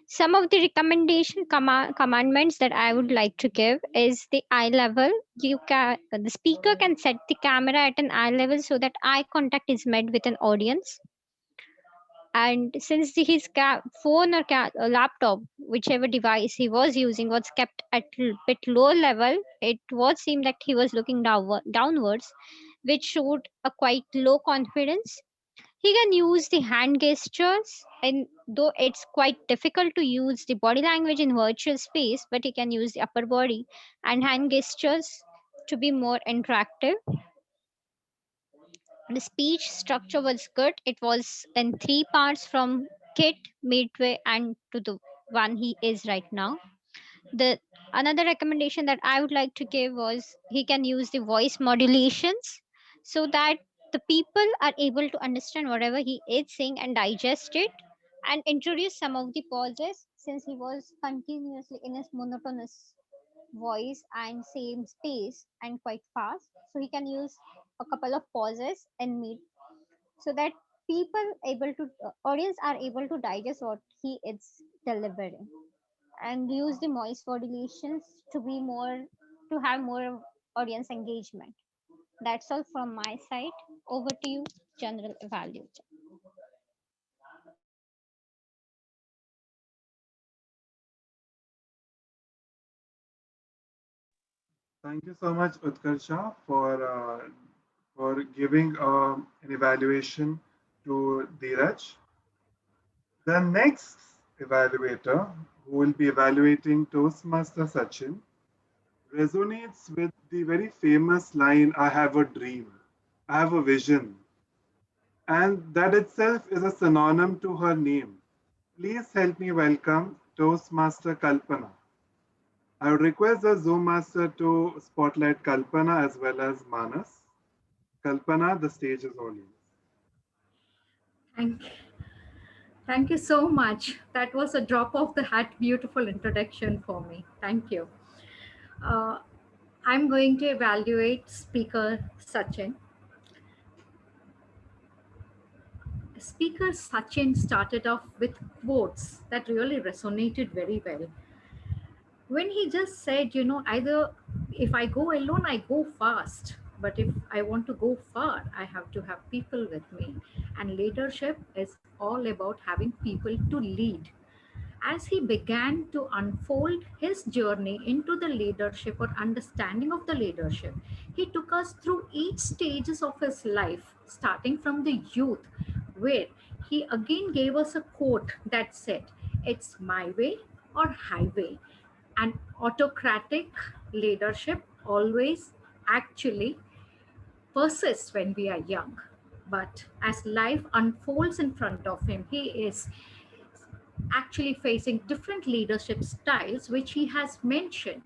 Some of the recommendation commandments that I would like to give is the eye level. The speaker can set the camera at an eye level so that eye contact is made with an audience. And since his phone or laptop, whichever device he was using, was kept at a bit low level, it was seemed that he was looking downwards, which showed a quite low confidence. He can use the hand gestures, and though it's quite difficult to use the body language in virtual space, but he can use the upper body and hand gestures to be more interactive. The speech structure was good. It was in 3 parts from kid, midway, and to the one he is right now. The another recommendation that I would like to give was he can use the voice modulations so that the people are able to understand whatever he is saying and digest it, and introduce some of the pauses since he was continuously in his monotonous voice and same space and quite fast, so he can use a couple of pauses in mid so that people able to audience are able to digest what he is delivering, and use the voice modulations to be more to have more audience engagement. That's all from my side. Over to you, General Evaluator. Thank you so much, Utkarsha, for giving an evaluation to Dheeraj. The next evaluator, who will be evaluating Toastmaster Sachin, resonates with the very famous line, "I have a dream, I have a vision." And that itself is a synonym to her name. Please help me welcome Toastmaster Kalpana. I would request the Zoom master to spotlight Kalpana as well as Manas. Kalpana, the stage is all yours. Thank you so much. That was a drop of the hat, beautiful introduction for me. Thank you. I'm going to evaluate Speaker Sachin. Speaker Sachin started off with quotes that really resonated very well. When he just said, either if I go alone, I go fast. But if I want to go far, I have to have people with me. And leadership is all about having people to lead. As he began to unfold his journey into the leadership or understanding of the leadership, he took us through each stages of his life, starting from the youth, where he again gave us a quote that said, "It's my way or highway." And autocratic leadership always actually persists when we are young. But as life unfolds in front of him, he is actually facing different leadership styles, which he has mentioned,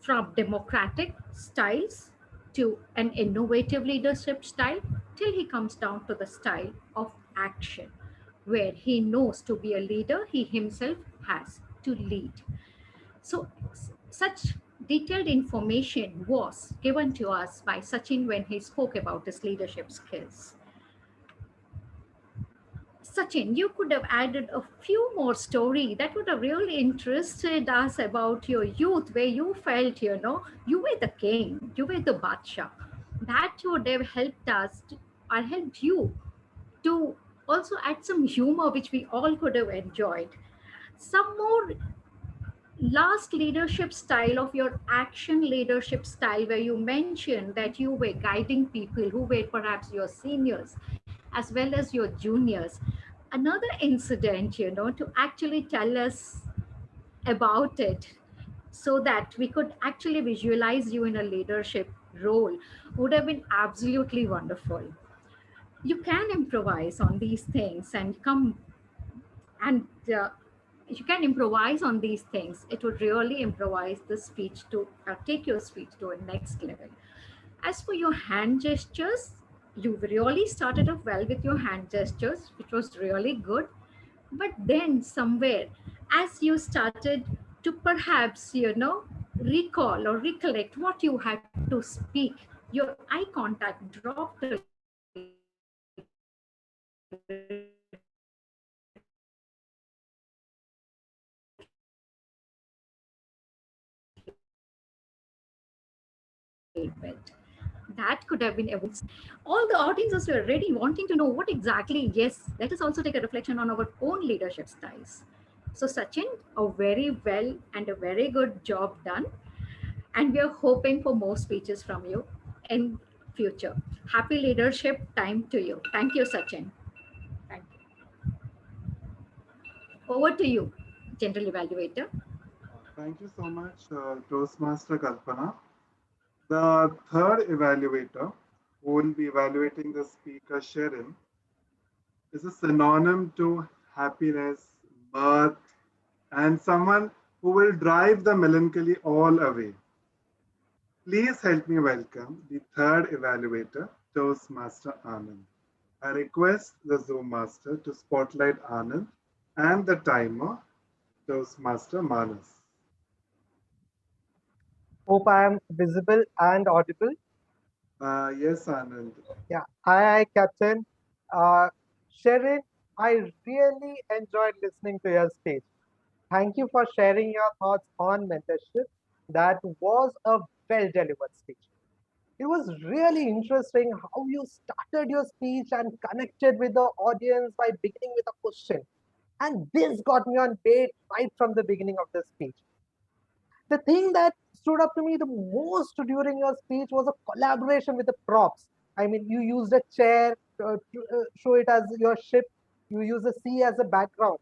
from democratic styles to an innovative leadership style, till he comes down to the style of action, where he knows to be a leader, he himself has to lead. So such detailed information was given to us by Sachin when he spoke about his leadership skills. Sachin, you could have added a few more stories that would have really interested us about your youth, where you felt, you were the king, you were the Badsha. That would have helped us or helped you to also add some humor, which we all could have enjoyed. Some more last leadership style of your action leadership style, where you mentioned that you were guiding people who were perhaps your seniors as well as your juniors. Another incident, to actually tell us about it so that we could actually visualize you in a leadership role, would have been absolutely wonderful. You can improvise on these things and you can improvise on these things. It would really improvise the speech to take your speech to a next level. As for your hand gestures, You really started off well with your hand gestures, which was really good. But then somewhere, as you started to perhaps, recall or recollect what you had to speak, your eye contact dropped a little bit. That could have been avoided. All the audiences were ready, wanting to know what exactly. Yes, let us also take a reflection on our own leadership styles. So, Sachin, a very well and a very good job done. And we are hoping for more speeches from you in future. Happy leadership time to you. Thank you, Sachin. Thank you. Over to you, General Evaluator. Thank you so much, Toastmaster Kalpana. The third evaluator who will be evaluating the speaker, Sharon, is a synonym to happiness, mirth, and someone who will drive the melancholy all away. Please help me welcome the third evaluator, Toastmaster Anand. I request the Zoom master to spotlight Anand and the timer, Toastmaster Manas. Hope I am visible and audible. Yes, Anand. Yeah, hi, Captain. Sharon, I really enjoyed listening to your speech. Thank you for sharing your thoughts on mentorship. That was a well delivered speech. It was really interesting how you started your speech and connected with the audience by beginning with a question. And this got me on bait right from the beginning of the speech. The thing that stood up to me the most during your speech was a collaboration with the props. I mean, you used a chair to show it as your ship. You use a sea as a background.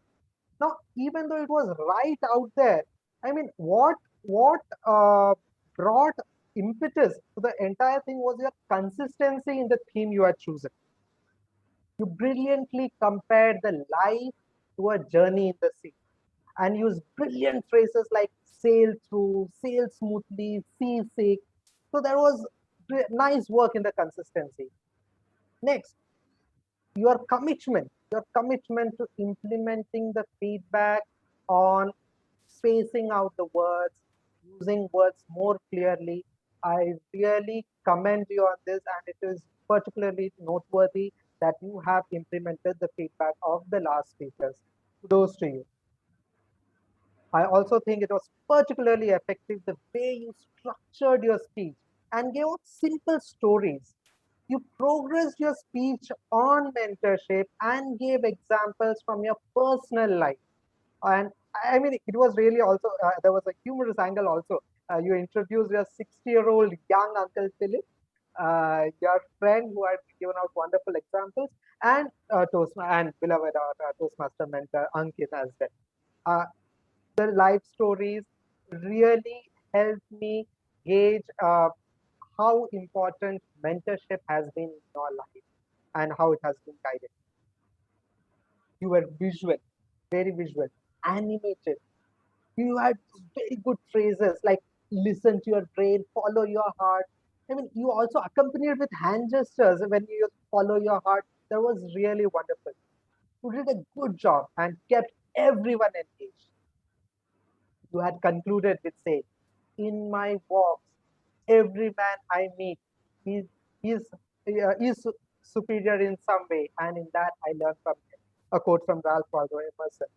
Now, even though it was right out there, I mean, what brought impetus to the entire thing was your consistency in the theme you had chosen. You brilliantly compared the life to a journey in the sea and used brilliant phrases like sail through, sail smoothly, seasick. So there was nice work in the consistency. Next, your commitment to implementing the feedback on spacing out the words, using words more clearly. I really commend you on this, and it is particularly noteworthy that you have implemented the feedback of the last speakers. Kudos to you. I also think it was particularly effective the way you structured your speech and gave out simple stories. You progressed your speech on mentorship and gave examples from your personal life. And I mean, it was really also, there was a humorous angle also. You introduced your 60-year-old young Uncle Philip, your friend who had given out wonderful examples, and and beloved Toastmaster mentor Ankit as well. The life stories really helped me gauge how important mentorship has been in your life and how it has been guided. You were visual, very visual, animated. You had very good phrases like listen to your brain, follow your heart. I mean, you also accompanied with hand gestures when you follow your heart. That was really wonderful. You did a good job and kept everyone engaged. You had concluded with saying, in my walks, every man I meet is, is superior in some way, and in that I learned from him. A quote from Ralph Waldo Emerson.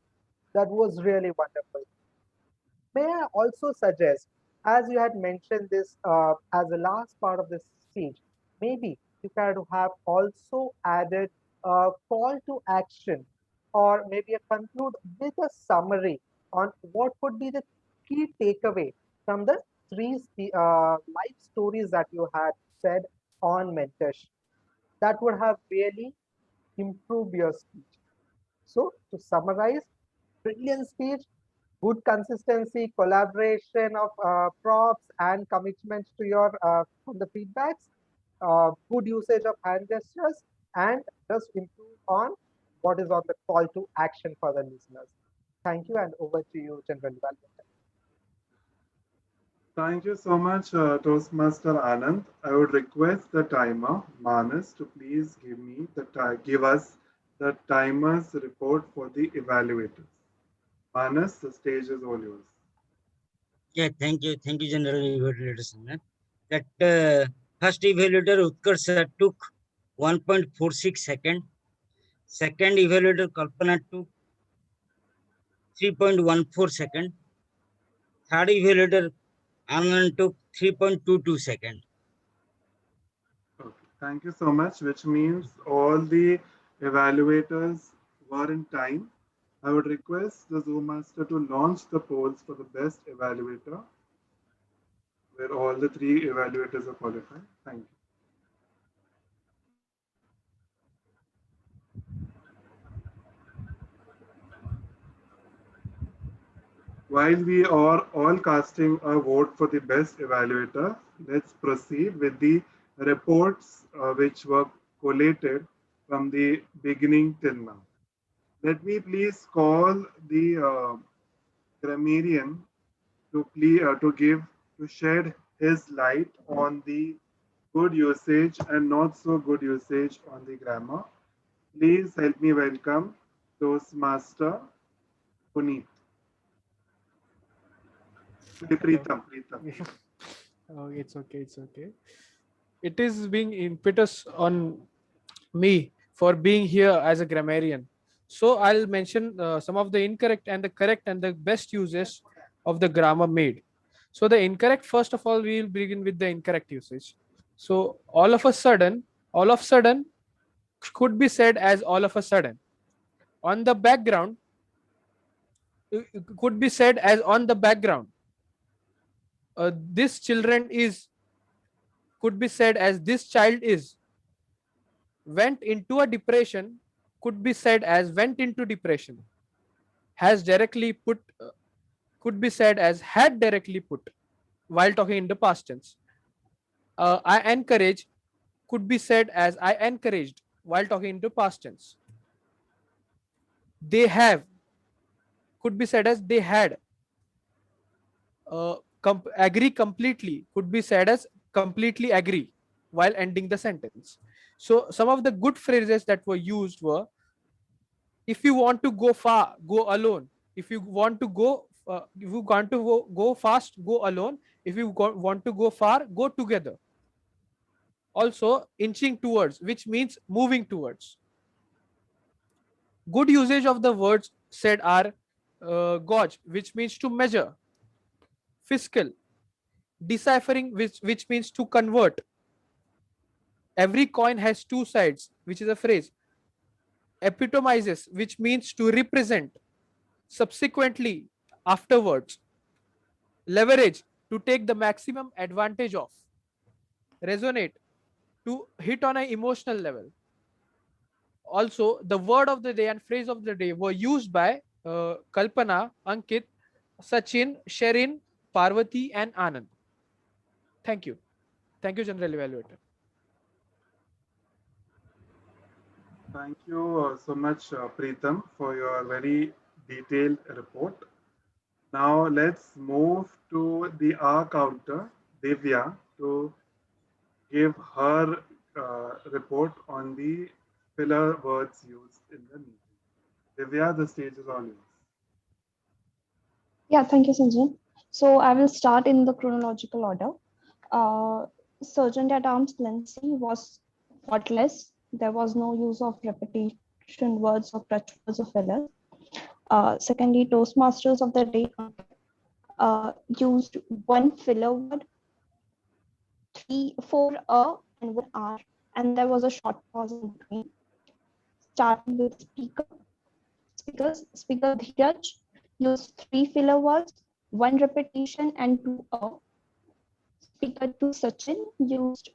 That was really wonderful. May I also suggest, as you had mentioned this as the last part of this speech, maybe you could have also added a call to action or maybe a conclude with a summary on what would be the key takeaway from the three life stories that you had said on mentorship. That would have really improved your speech. So to summarize, brilliant speech, good consistency, collaboration of props and commitment to your from the feedbacks, good usage of hand gestures, and just improve on what is on the call to action for the listeners. Thank you, and over to you, General Evaluator. Thank you so much, Toastmaster Anand. I would request the timer, Manas, to please give us the timer's report for the evaluators. Manas, the stage is all yours. Yeah, thank you, General Evaluator Sangha. That first evaluator Utkarsh sir took 1.46 second. Second evaluator Kalpana took 3.14 second. Third evaluator Anand took 3.22 second. Okay, thank you so much, which means all the evaluators were in time. I would request the Zoom Master to launch the polls for the best evaluator, where all the three evaluators are qualified. Thank you. While we are all casting a vote for the best evaluator, let's proceed with the reports which were collated from the beginning till now. Let me please call the grammarian to shed his light on the good usage and not so good usage on the grammar. Please help me welcome Toastmaster Puneet. Preetham. Oh, it's okay. It's okay. It is being impetus on me for being here as a grammarian. So I'll mention some of the incorrect and the correct and the best uses of the grammar made. So the incorrect, first of all, we will begin with the incorrect usage. So all of a sudden could be said as all of a sudden. On the background, it could be said as on the background. This children is could be said as this child is. Went into a depression could be said as went into depression. Has directly put could be said as had directly put while talking in the past tense. I encourage could be said as I encouraged while talking into past tense. They have could be said as they had. Agree completely could be said as completely agree while ending the sentence. So some of the good phrases that were used were, if you want to go far, go alone. If you want to go go fast, go alone. If you want to go far, go together. Also, inching towards, which means moving towards. Good usage of the words said are gauge, which means to measure. Fiscal, deciphering, which means to convert. Every coin has two sides, which is a phrase. Epitomizes, which means to represent. Subsequently, afterwards. Leverage, to take the maximum advantage of. Resonate, to hit on an emotional level. Also, the word of the day and phrase of the day were used by Kalpana, Ankit, Sachin, Sherin, Parvati, and Anand. Thank you. Thank you, General Evaluator. Thank you so much, Preetham, for your very detailed report. Now let's move to the R counter, Divya, to give her report on the filler words used in the meeting. Divya, the stage is all yours. Yeah, thank you, Sanjay. So I will start in the chronological order. Sergeant at Arms Clancy was faultless. There was no use of repetition words or crutch words or fillers. Secondly, Toastmasters of the day used one filler word, 4 and 1 R, and there was a short pause in between. Starting with speaker Dheeraj used 3 filler words, 1 repetition and 2 Speaker 2 Sachin used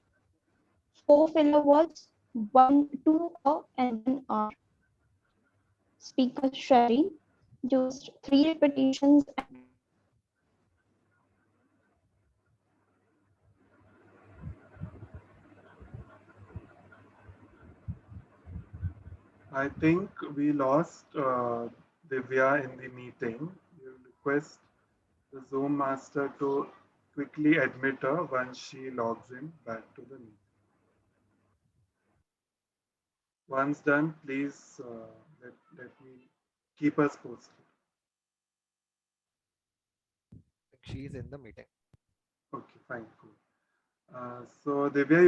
4 filler words, 2 and 1 R. Speaker Sherry used 3 repetitions and I think we lost Divya in the meeting. We request the Zoom master to quickly admit her once she logs in back to the meeting. Once done, please let me keep us posted. She's in the meeting. Okay, fine, cool. So Divya,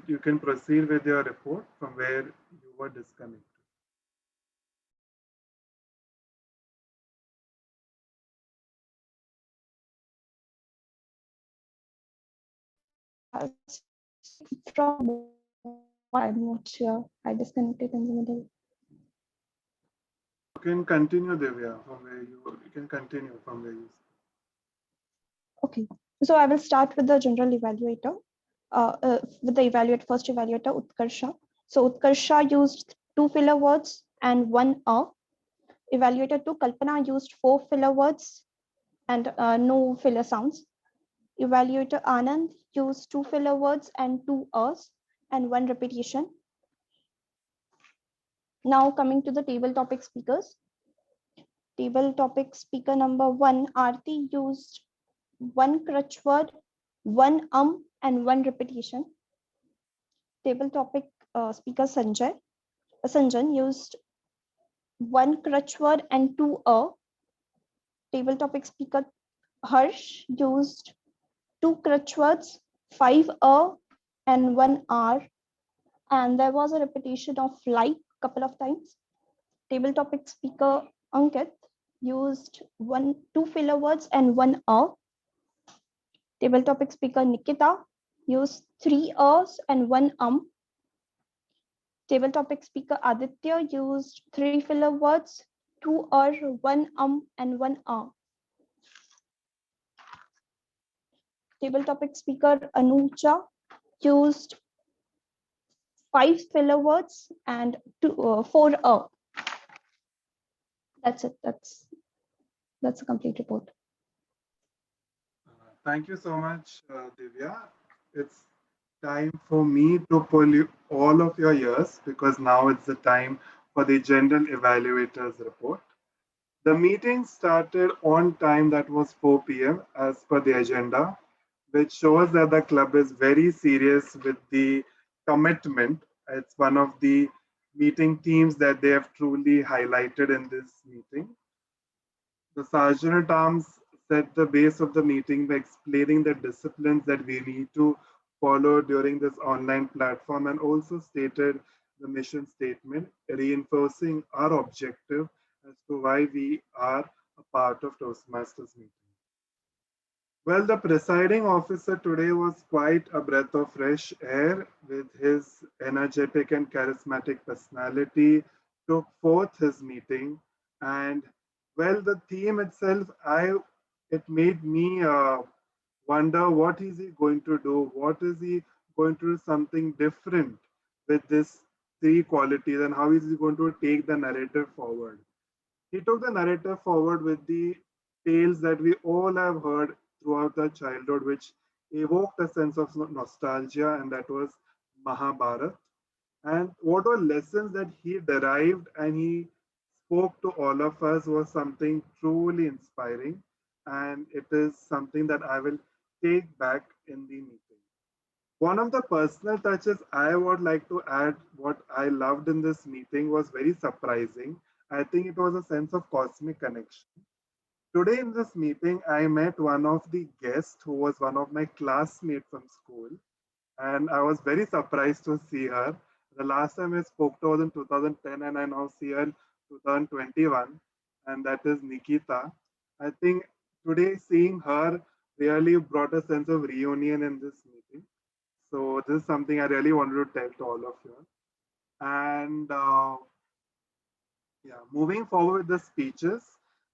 you can proceed with your report from where you were disconnected. From I'm not sure. I disconnected in the middle. You can continue, Divya, from where you can continue from where you. Okay, so I will start with the general evaluator, with the first evaluator, Utkarsha. So Utkarsha used 2 filler words and 1 Evaluator 2, Kalpana, used 4 filler words and no filler sounds. Evaluator Anand used 2 filler words and 2 and 1 repetition. Now coming to the table topic speakers. Table topic speaker number 1, Aarti, used 1 crutch word, 1 and 1 repetition. Table topic speaker Sanjan used 1 crutch word and 2 Table topic speaker Harsh used 2 crutch words, 5 and 1 R, and there was a repetition of like couple of times. Table topic speaker Ankit used 2 filler words and 1 Table topic speaker Nikita used 3 and 1 Table topic speaker Aditya used 3 filler words, 2 1 and 1 Table topic speaker Anuja used 5 filler words and 4 That's it. That's a complete report. Thank you so much, Divya. It's time for me to pull you all of your ears because now it's the time for the general evaluators report. The meeting started on time, that was 4 p.m. as per the agenda, which shows that the club is very serious with the commitment. It's one of the meeting themes that they have truly highlighted in this meeting. The Sergeant at Arms set the base of the meeting by explaining the disciplines that we need to follow during this online platform and also stated the mission statement, reinforcing our objective as to why we are a part of Toastmasters meeting. Well, the presiding officer today was quite a breath of fresh air with his energetic and charismatic personality, took forth his meeting. And well, the theme itself, it made me wonder what is he going to do? What is he going to do something different with this 3 qualities and how is he going to take the narrative forward? He took the narrative forward with the tales that we all have heard throughout our childhood, which evoked a sense of nostalgia, and that was Mahabharata. And what were lessons that he derived and he spoke to all of us was something truly inspiring. And it is something that I will take back in the meeting. One of the personal touches I would like to add, what I loved in this meeting was very surprising. I think it was a sense of cosmic connection. Today in this meeting, I met one of the guests who was one of my classmates from school. And I was very surprised to see her. The last time I spoke to her was in 2010 and I now see her in 2021. And that is Nikita. I think today seeing her really brought a sense of reunion in this meeting. So this is something I really wanted to tell to all of you. And yeah, moving forward with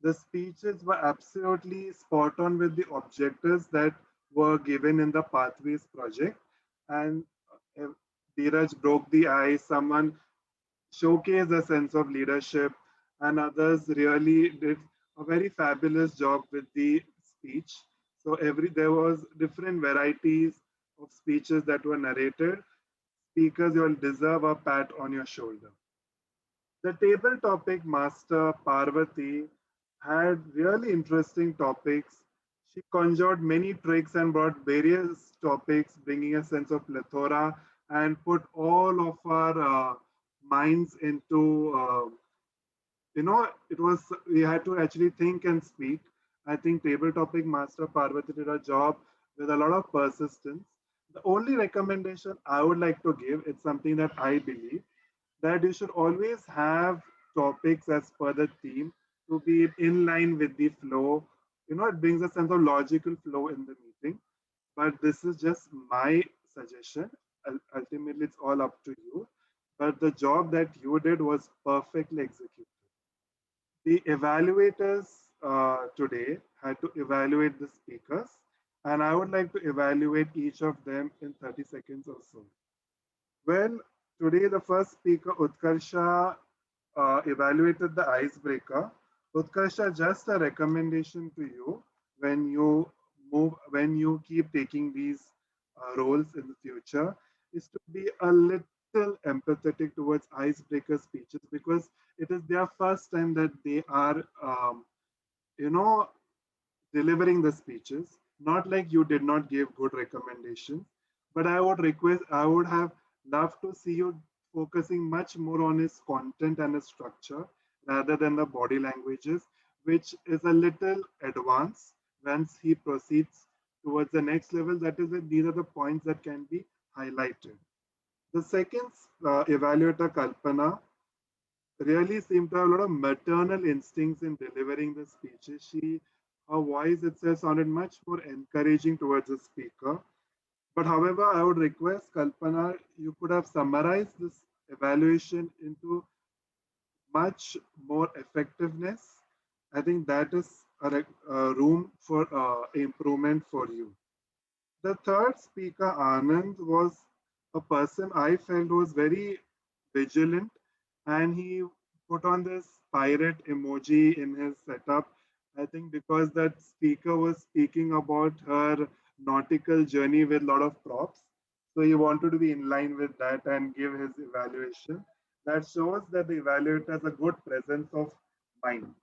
the speeches were absolutely spot on with the objectives that were given in the Pathways project. And Dheeraj broke the ice, someone showcased a sense of leadership, and others really did a very fabulous job with the speech. So there was different varieties of speeches that were narrated. Speakers, you all deserve a pat on your shoulder. The table topic master Parvati had really interesting topics. She conjured many tricks and brought various topics, bringing a sense of plethora and put all of our minds into, it was, we had to actually think and speak. I think table topic master Parvati did a job with a lot of persistence. The only recommendation I would like to give, it's something that I believe, that you should always have topics as per the theme to be in line with the flow. It brings a sense of logical flow in the meeting. But this is just my suggestion. Ultimately, it's all up to you. But the job that you did was perfectly executed. The evaluators today had to evaluate the speakers, and I would like to evaluate each of them in 30 seconds or so. Well, today the first speaker, Utkarsha, evaluated the icebreaker. Utkarsha, just a recommendation to you when you keep taking these roles in the future, is to be a little empathetic towards icebreaker speeches, because it is their first time that they are, you know, delivering the speeches. Not like you did not give good recommendations, but I would have loved to see you focusing much more on his content and his structure rather than the body languages, which is a little advanced once he proceeds towards the next level. That is, these are the points that can be highlighted. The second evaluator, Kalpana, really seemed to have a lot of maternal instincts in delivering the speeches. Her voice itself sounded much more encouraging towards the speaker. But however, I would request Kalpana, you could have summarized this evaluation into much more effectiveness. I think that is a room for improvement for you. The third speaker, Anand, was a person I felt was very vigilant, and he put on this pirate emoji in his setup. I think because that speaker was speaking about her nautical journey with a lot of props. So he wanted to be in line with that and give his evaluation. That shows that the evaluator has a good presence of mind.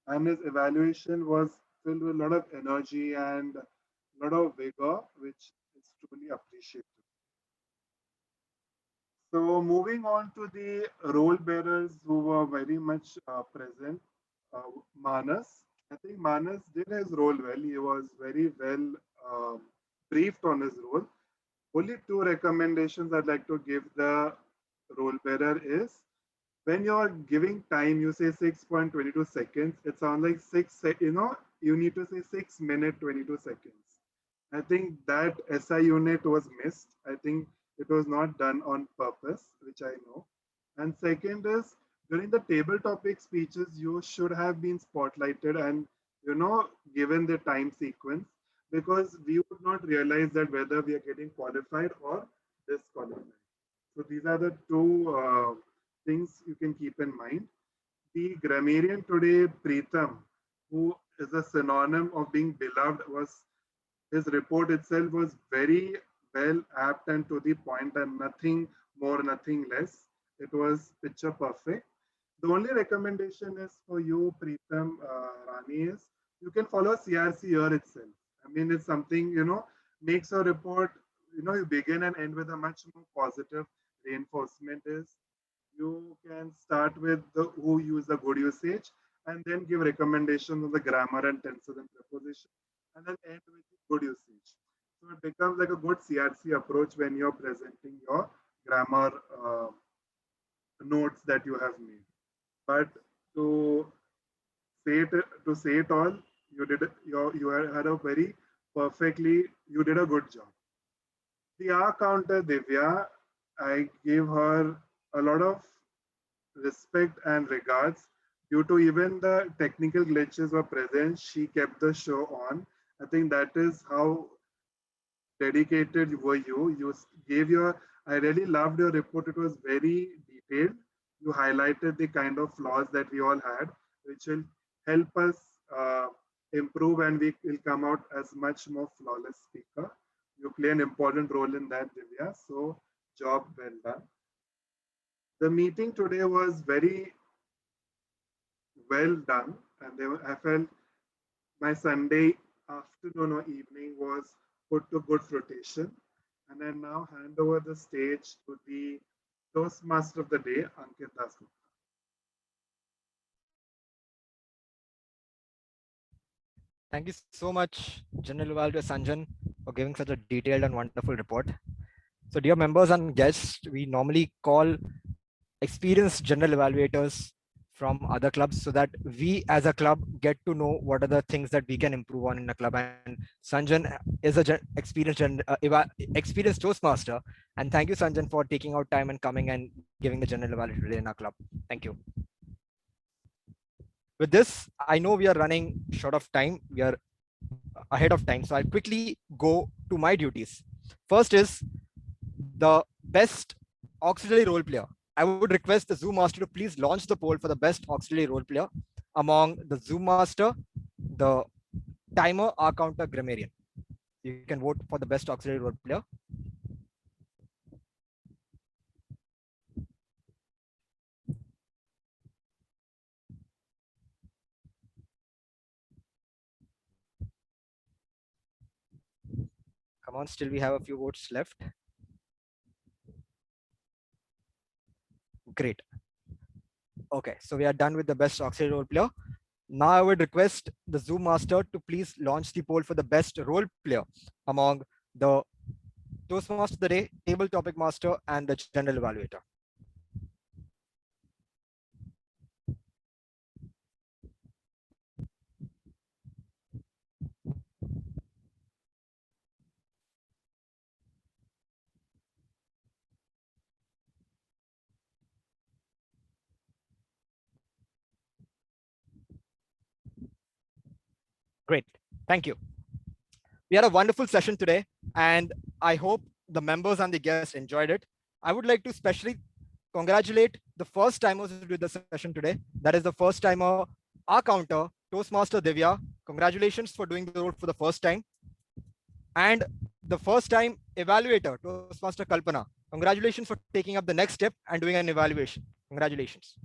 And his evaluation was filled with a lot of energy and a lot of vigor, which is truly appreciated. So moving on to the role bearers who were very much present, Manas. I think Manas did his role well. He was very well briefed on his role. Only two recommendations I'd like to give the role bearer is, when you're giving time, you say 6.22 seconds. It sounds like you need to say 6 minutes, 22 seconds. I think that SI unit was missed. I think it was not done on purpose, which I know. And second is, during the table topic speeches, you should have been spotlighted and, given the time sequence, because we would not realize that whether we are getting qualified or disqualified. So these are the two things you can keep in mind. The grammarian today, Preetham, who is a synonym of being beloved, his report itself was very well apt and to the point, and nothing more, nothing less. It was picture perfect. The only recommendation is for you, Preetham Rani, is you can follow CRC here itself. I mean, it's something, makes a report, you begin and end with a much more positive reinforcement. Is you can start with the who use the good usage and then give recommendations on the grammar and tenses and preposition, and then end with the good usage. So it becomes like a good CRC approach when you're presenting your grammar notes that you have made. But to say it all, you had a very perfectly, you did a good job. The R counter, Divya, I gave her a lot of respect and regards. Due to even the technical glitches were present, she kept the show on. I think that is how dedicated were you. You gave I really loved your report. It was very detailed. You highlighted the kind of flaws that we all had, which will help us improve, and we will come out as much more flawless speaker. You play an important role in that, Divya. So job well done. The meeting today was very well done, and I felt my Sunday afternoon or evening was put to good fruition. And I now hand over the stage to the Toastmaster of the day, Ankit Dasgupta. Thank you so much, General Evaluator Sanjan, for giving such a detailed and wonderful report. So, dear members and guests, we normally call experienced general evaluators from other clubs so that we as a club get to know what are the things that we can improve on in a club. And Sanjan is a experienced Toastmaster. And thank you, Sanjan, for taking out time and coming and giving the general evaluator today in our club. Thank you. With this, I know we are running short of time. We are ahead of time. So I'll quickly go to my duties. First is the best auxiliary role player. I would request the Zoom Master to please launch the poll for the best auxiliary role player among the Zoom Master, the Timer, R Counter, Grammarian. You can vote for the best auxiliary role player. Come on, still we have a few votes left. Great. Okay, so we are done with the best auxiliary role player. Now I would request the Zoom Master to please launch the poll for the best role player among the Toastmaster of the Day, Table Topic Master, and the General Evaluator. Great, thank you. We had a wonderful session today, and I hope the members and the guests enjoyed it. I would like to especially congratulate the first timers who did the session today. That is the first timer, R Counter, Toastmaster Divya. Congratulations for doing the role for the first time. And the first time evaluator, Toastmaster Kalpana. Congratulations for taking up the next step and doing an evaluation. Congratulations.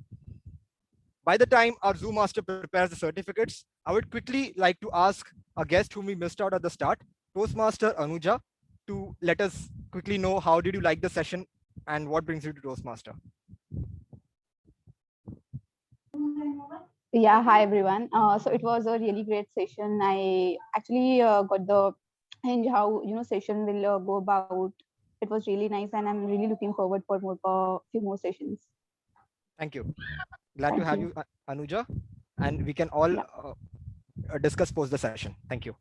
By the time our Zoom Master prepares the certificates, I would quickly like to ask a guest whom we missed out at the start, Toastmaster Anuja, to let us quickly know how did you like the session and what brings you to Toastmaster. Yeah, hi everyone. So it was a really great session. I actually got the hinge how session will go about. It was really nice, and I'm really looking forward for few more sessions. Thank you. Glad to have you, Anuja, and we can all discuss post the session. Thank you.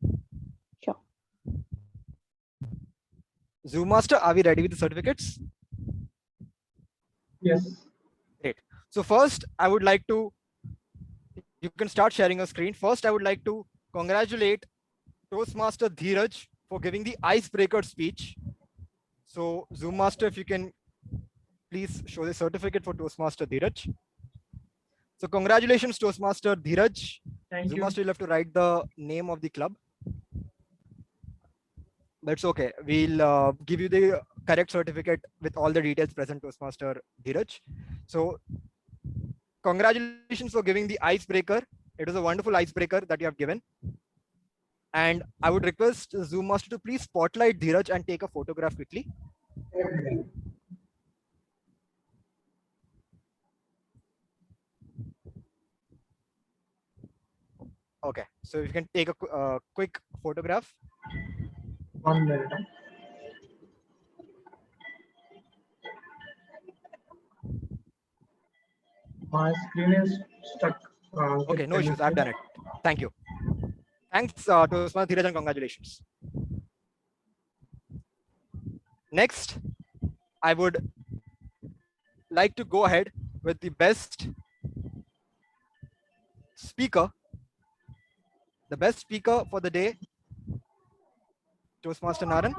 Sure. Zoom Master, are we ready with the certificates? Yes. Great. So first, I would like to, you can start sharing your screen. First, I would like to congratulate Toastmaster Dheeraj for giving the icebreaker speech. So Zoom Master, if you can please show the certificate for Toastmaster Dheeraj. So congratulations, Toastmaster Dheeraj. Zoom Master, you'll have to write the name of the club. That's okay. We'll give you the correct certificate with all the details present, Toastmaster Dheeraj. So congratulations for giving the icebreaker. It was a wonderful icebreaker that you have given. And I would request Zoom Master to please spotlight Dheeraj and take a photograph quickly. Okay, so if you can take a quick photograph. 1 minute. My screen is stuck. Okay, no issues. I've done it. Thank you. Thanks, Toastmaster Dheeraj, and congratulations. Next, I would like to go ahead with the best speaker. The best speaker for the day, Toastmaster Naran.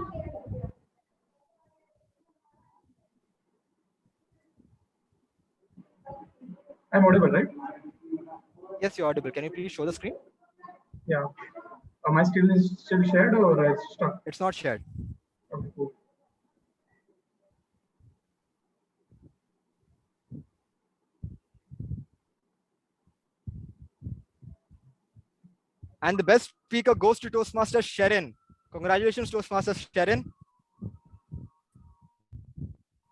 I'm audible, right? Yes, you're audible. Can you please show the screen? Yeah. My screen is still shared or it's stuck? It's not shared. Okay, cool. And the best speaker goes to Toastmaster Sharon. Congratulations, Toastmaster Sharon,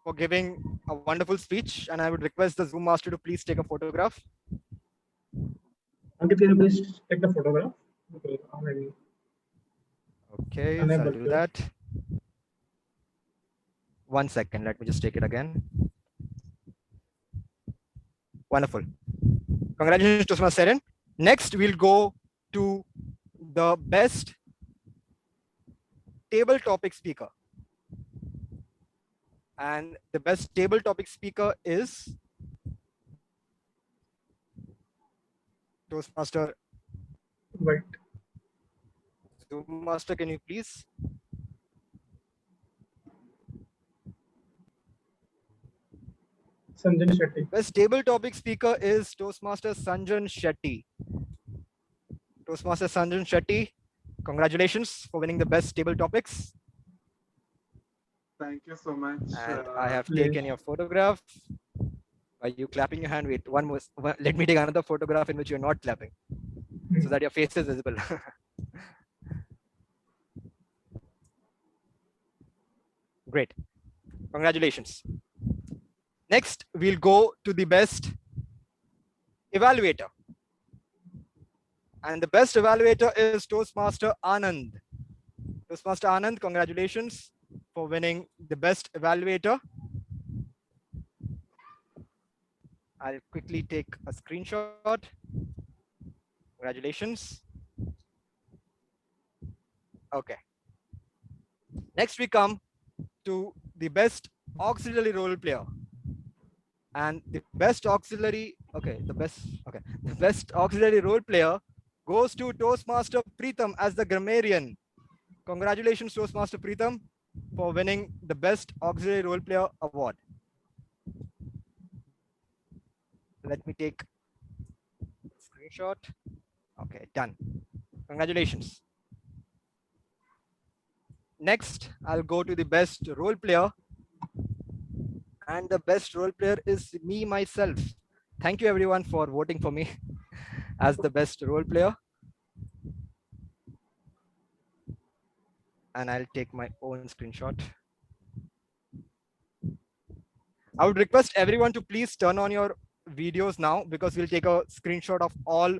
for giving a wonderful speech. And I would request the Zoom master to please take a photograph. Ankit, can you please take the photograph? Okay, already. Okay, so Unable I'll do to. that. 1 second, let me just take it again. Wonderful. Congratulations, Toastmaster Sharon. Next, we'll go to the best table topic speaker. And the best table topic speaker is Toastmaster. Right. Zoom master, can you please? Sanjan Shetty. Best table topic speaker is Toastmaster Sanjan Shetty. Toastmaster Sanjan Shetty, congratulations for winning the best table topics. Thank you so much. And I have taken your photograph. Are you clapping your hand? Wait, let me take another photograph in which you're not clapping, so that your face is visible. Great. Congratulations. Next, we'll go to the best evaluator. And the best evaluator is Toastmaster Anand. Toastmaster Anand, congratulations for winning the best evaluator. I'll quickly take a screenshot. Congratulations. Okay. Next, we come to the best auxiliary role player. And the best auxiliary, the best auxiliary role player goes to Toastmaster Preetham as the grammarian. Congratulations, Toastmaster Preetham, for winning the best auxiliary role player award. Let me take a screenshot. Okay, done. Congratulations. Next, I'll go to the best role player. And the best role player is me, myself. Thank you everyone for voting for me as the best role player. And I'll take my own screenshot. I would request everyone to please turn on your videos now, because we'll take a screenshot of all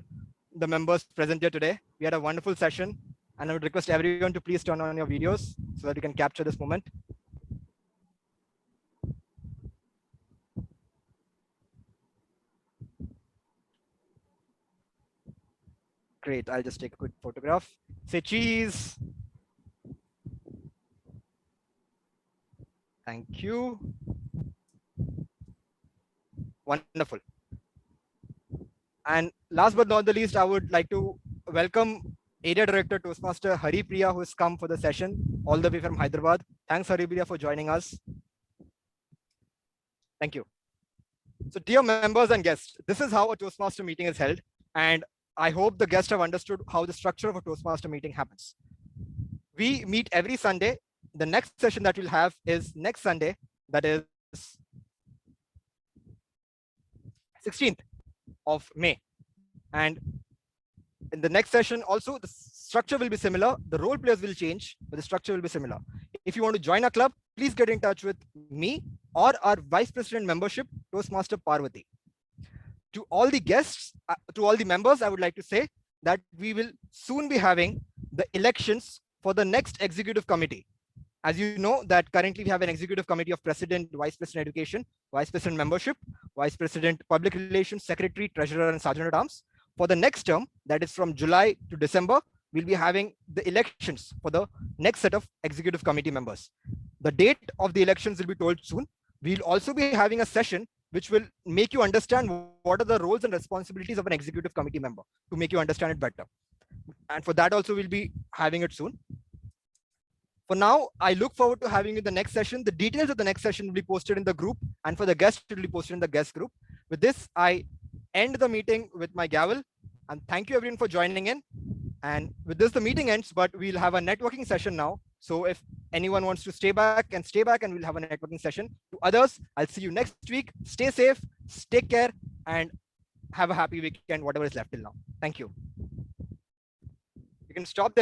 the members present here today. We had a wonderful session, and I would request everyone to please turn on your videos so that you can capture this moment. Great, I'll just take a quick photograph. Say cheese. Thank you. Wonderful. And last but not the least, I would like to welcome Area Director Toastmaster Hari Priya, who has come for the session all the way from Hyderabad. Thanks, Hari Priya, for joining us. Thank you. So dear members and guests, this is how a Toastmaster meeting is held. And I hope the guests have understood how the structure of a Toastmaster meeting happens. We meet every Sunday. The next session that we'll have is next Sunday, that is 16th of May. And in the next session also, the structure will be similar. The role players will change, but the structure will be similar. If you want to join our club, please get in touch with me or our Vice President membership, Toastmaster Parvati. To all the guests, to all the members, I would like to say that we will soon be having the elections for the next executive committee. As you know, that currently we have an executive committee of President, Vice President Education, Vice President Membership, Vice President Public Relations, Secretary, Treasurer, and Sergeant at Arms. For the next term, that is from July to December, we'll be having the elections for the next set of executive committee members. The date of the elections will be told soon. We'll also be having a session which will make you understand what are the roles and responsibilities of an executive committee member, to make you understand it better. And for that also, we'll be having it soon. For now, I look forward to having you in the next session. The details of the next session will be posted in the group, and for the guests, it will be posted in the guest group. With this, I end the meeting with my gavel, and thank you everyone for joining in. And with this, the meeting ends, but we'll have a networking session now. So if anyone wants to stay back, and we'll have a networking session. To others, I'll see you next week. Stay safe, take care, and have a happy weekend, whatever is left till now. Thank you. You can can stop their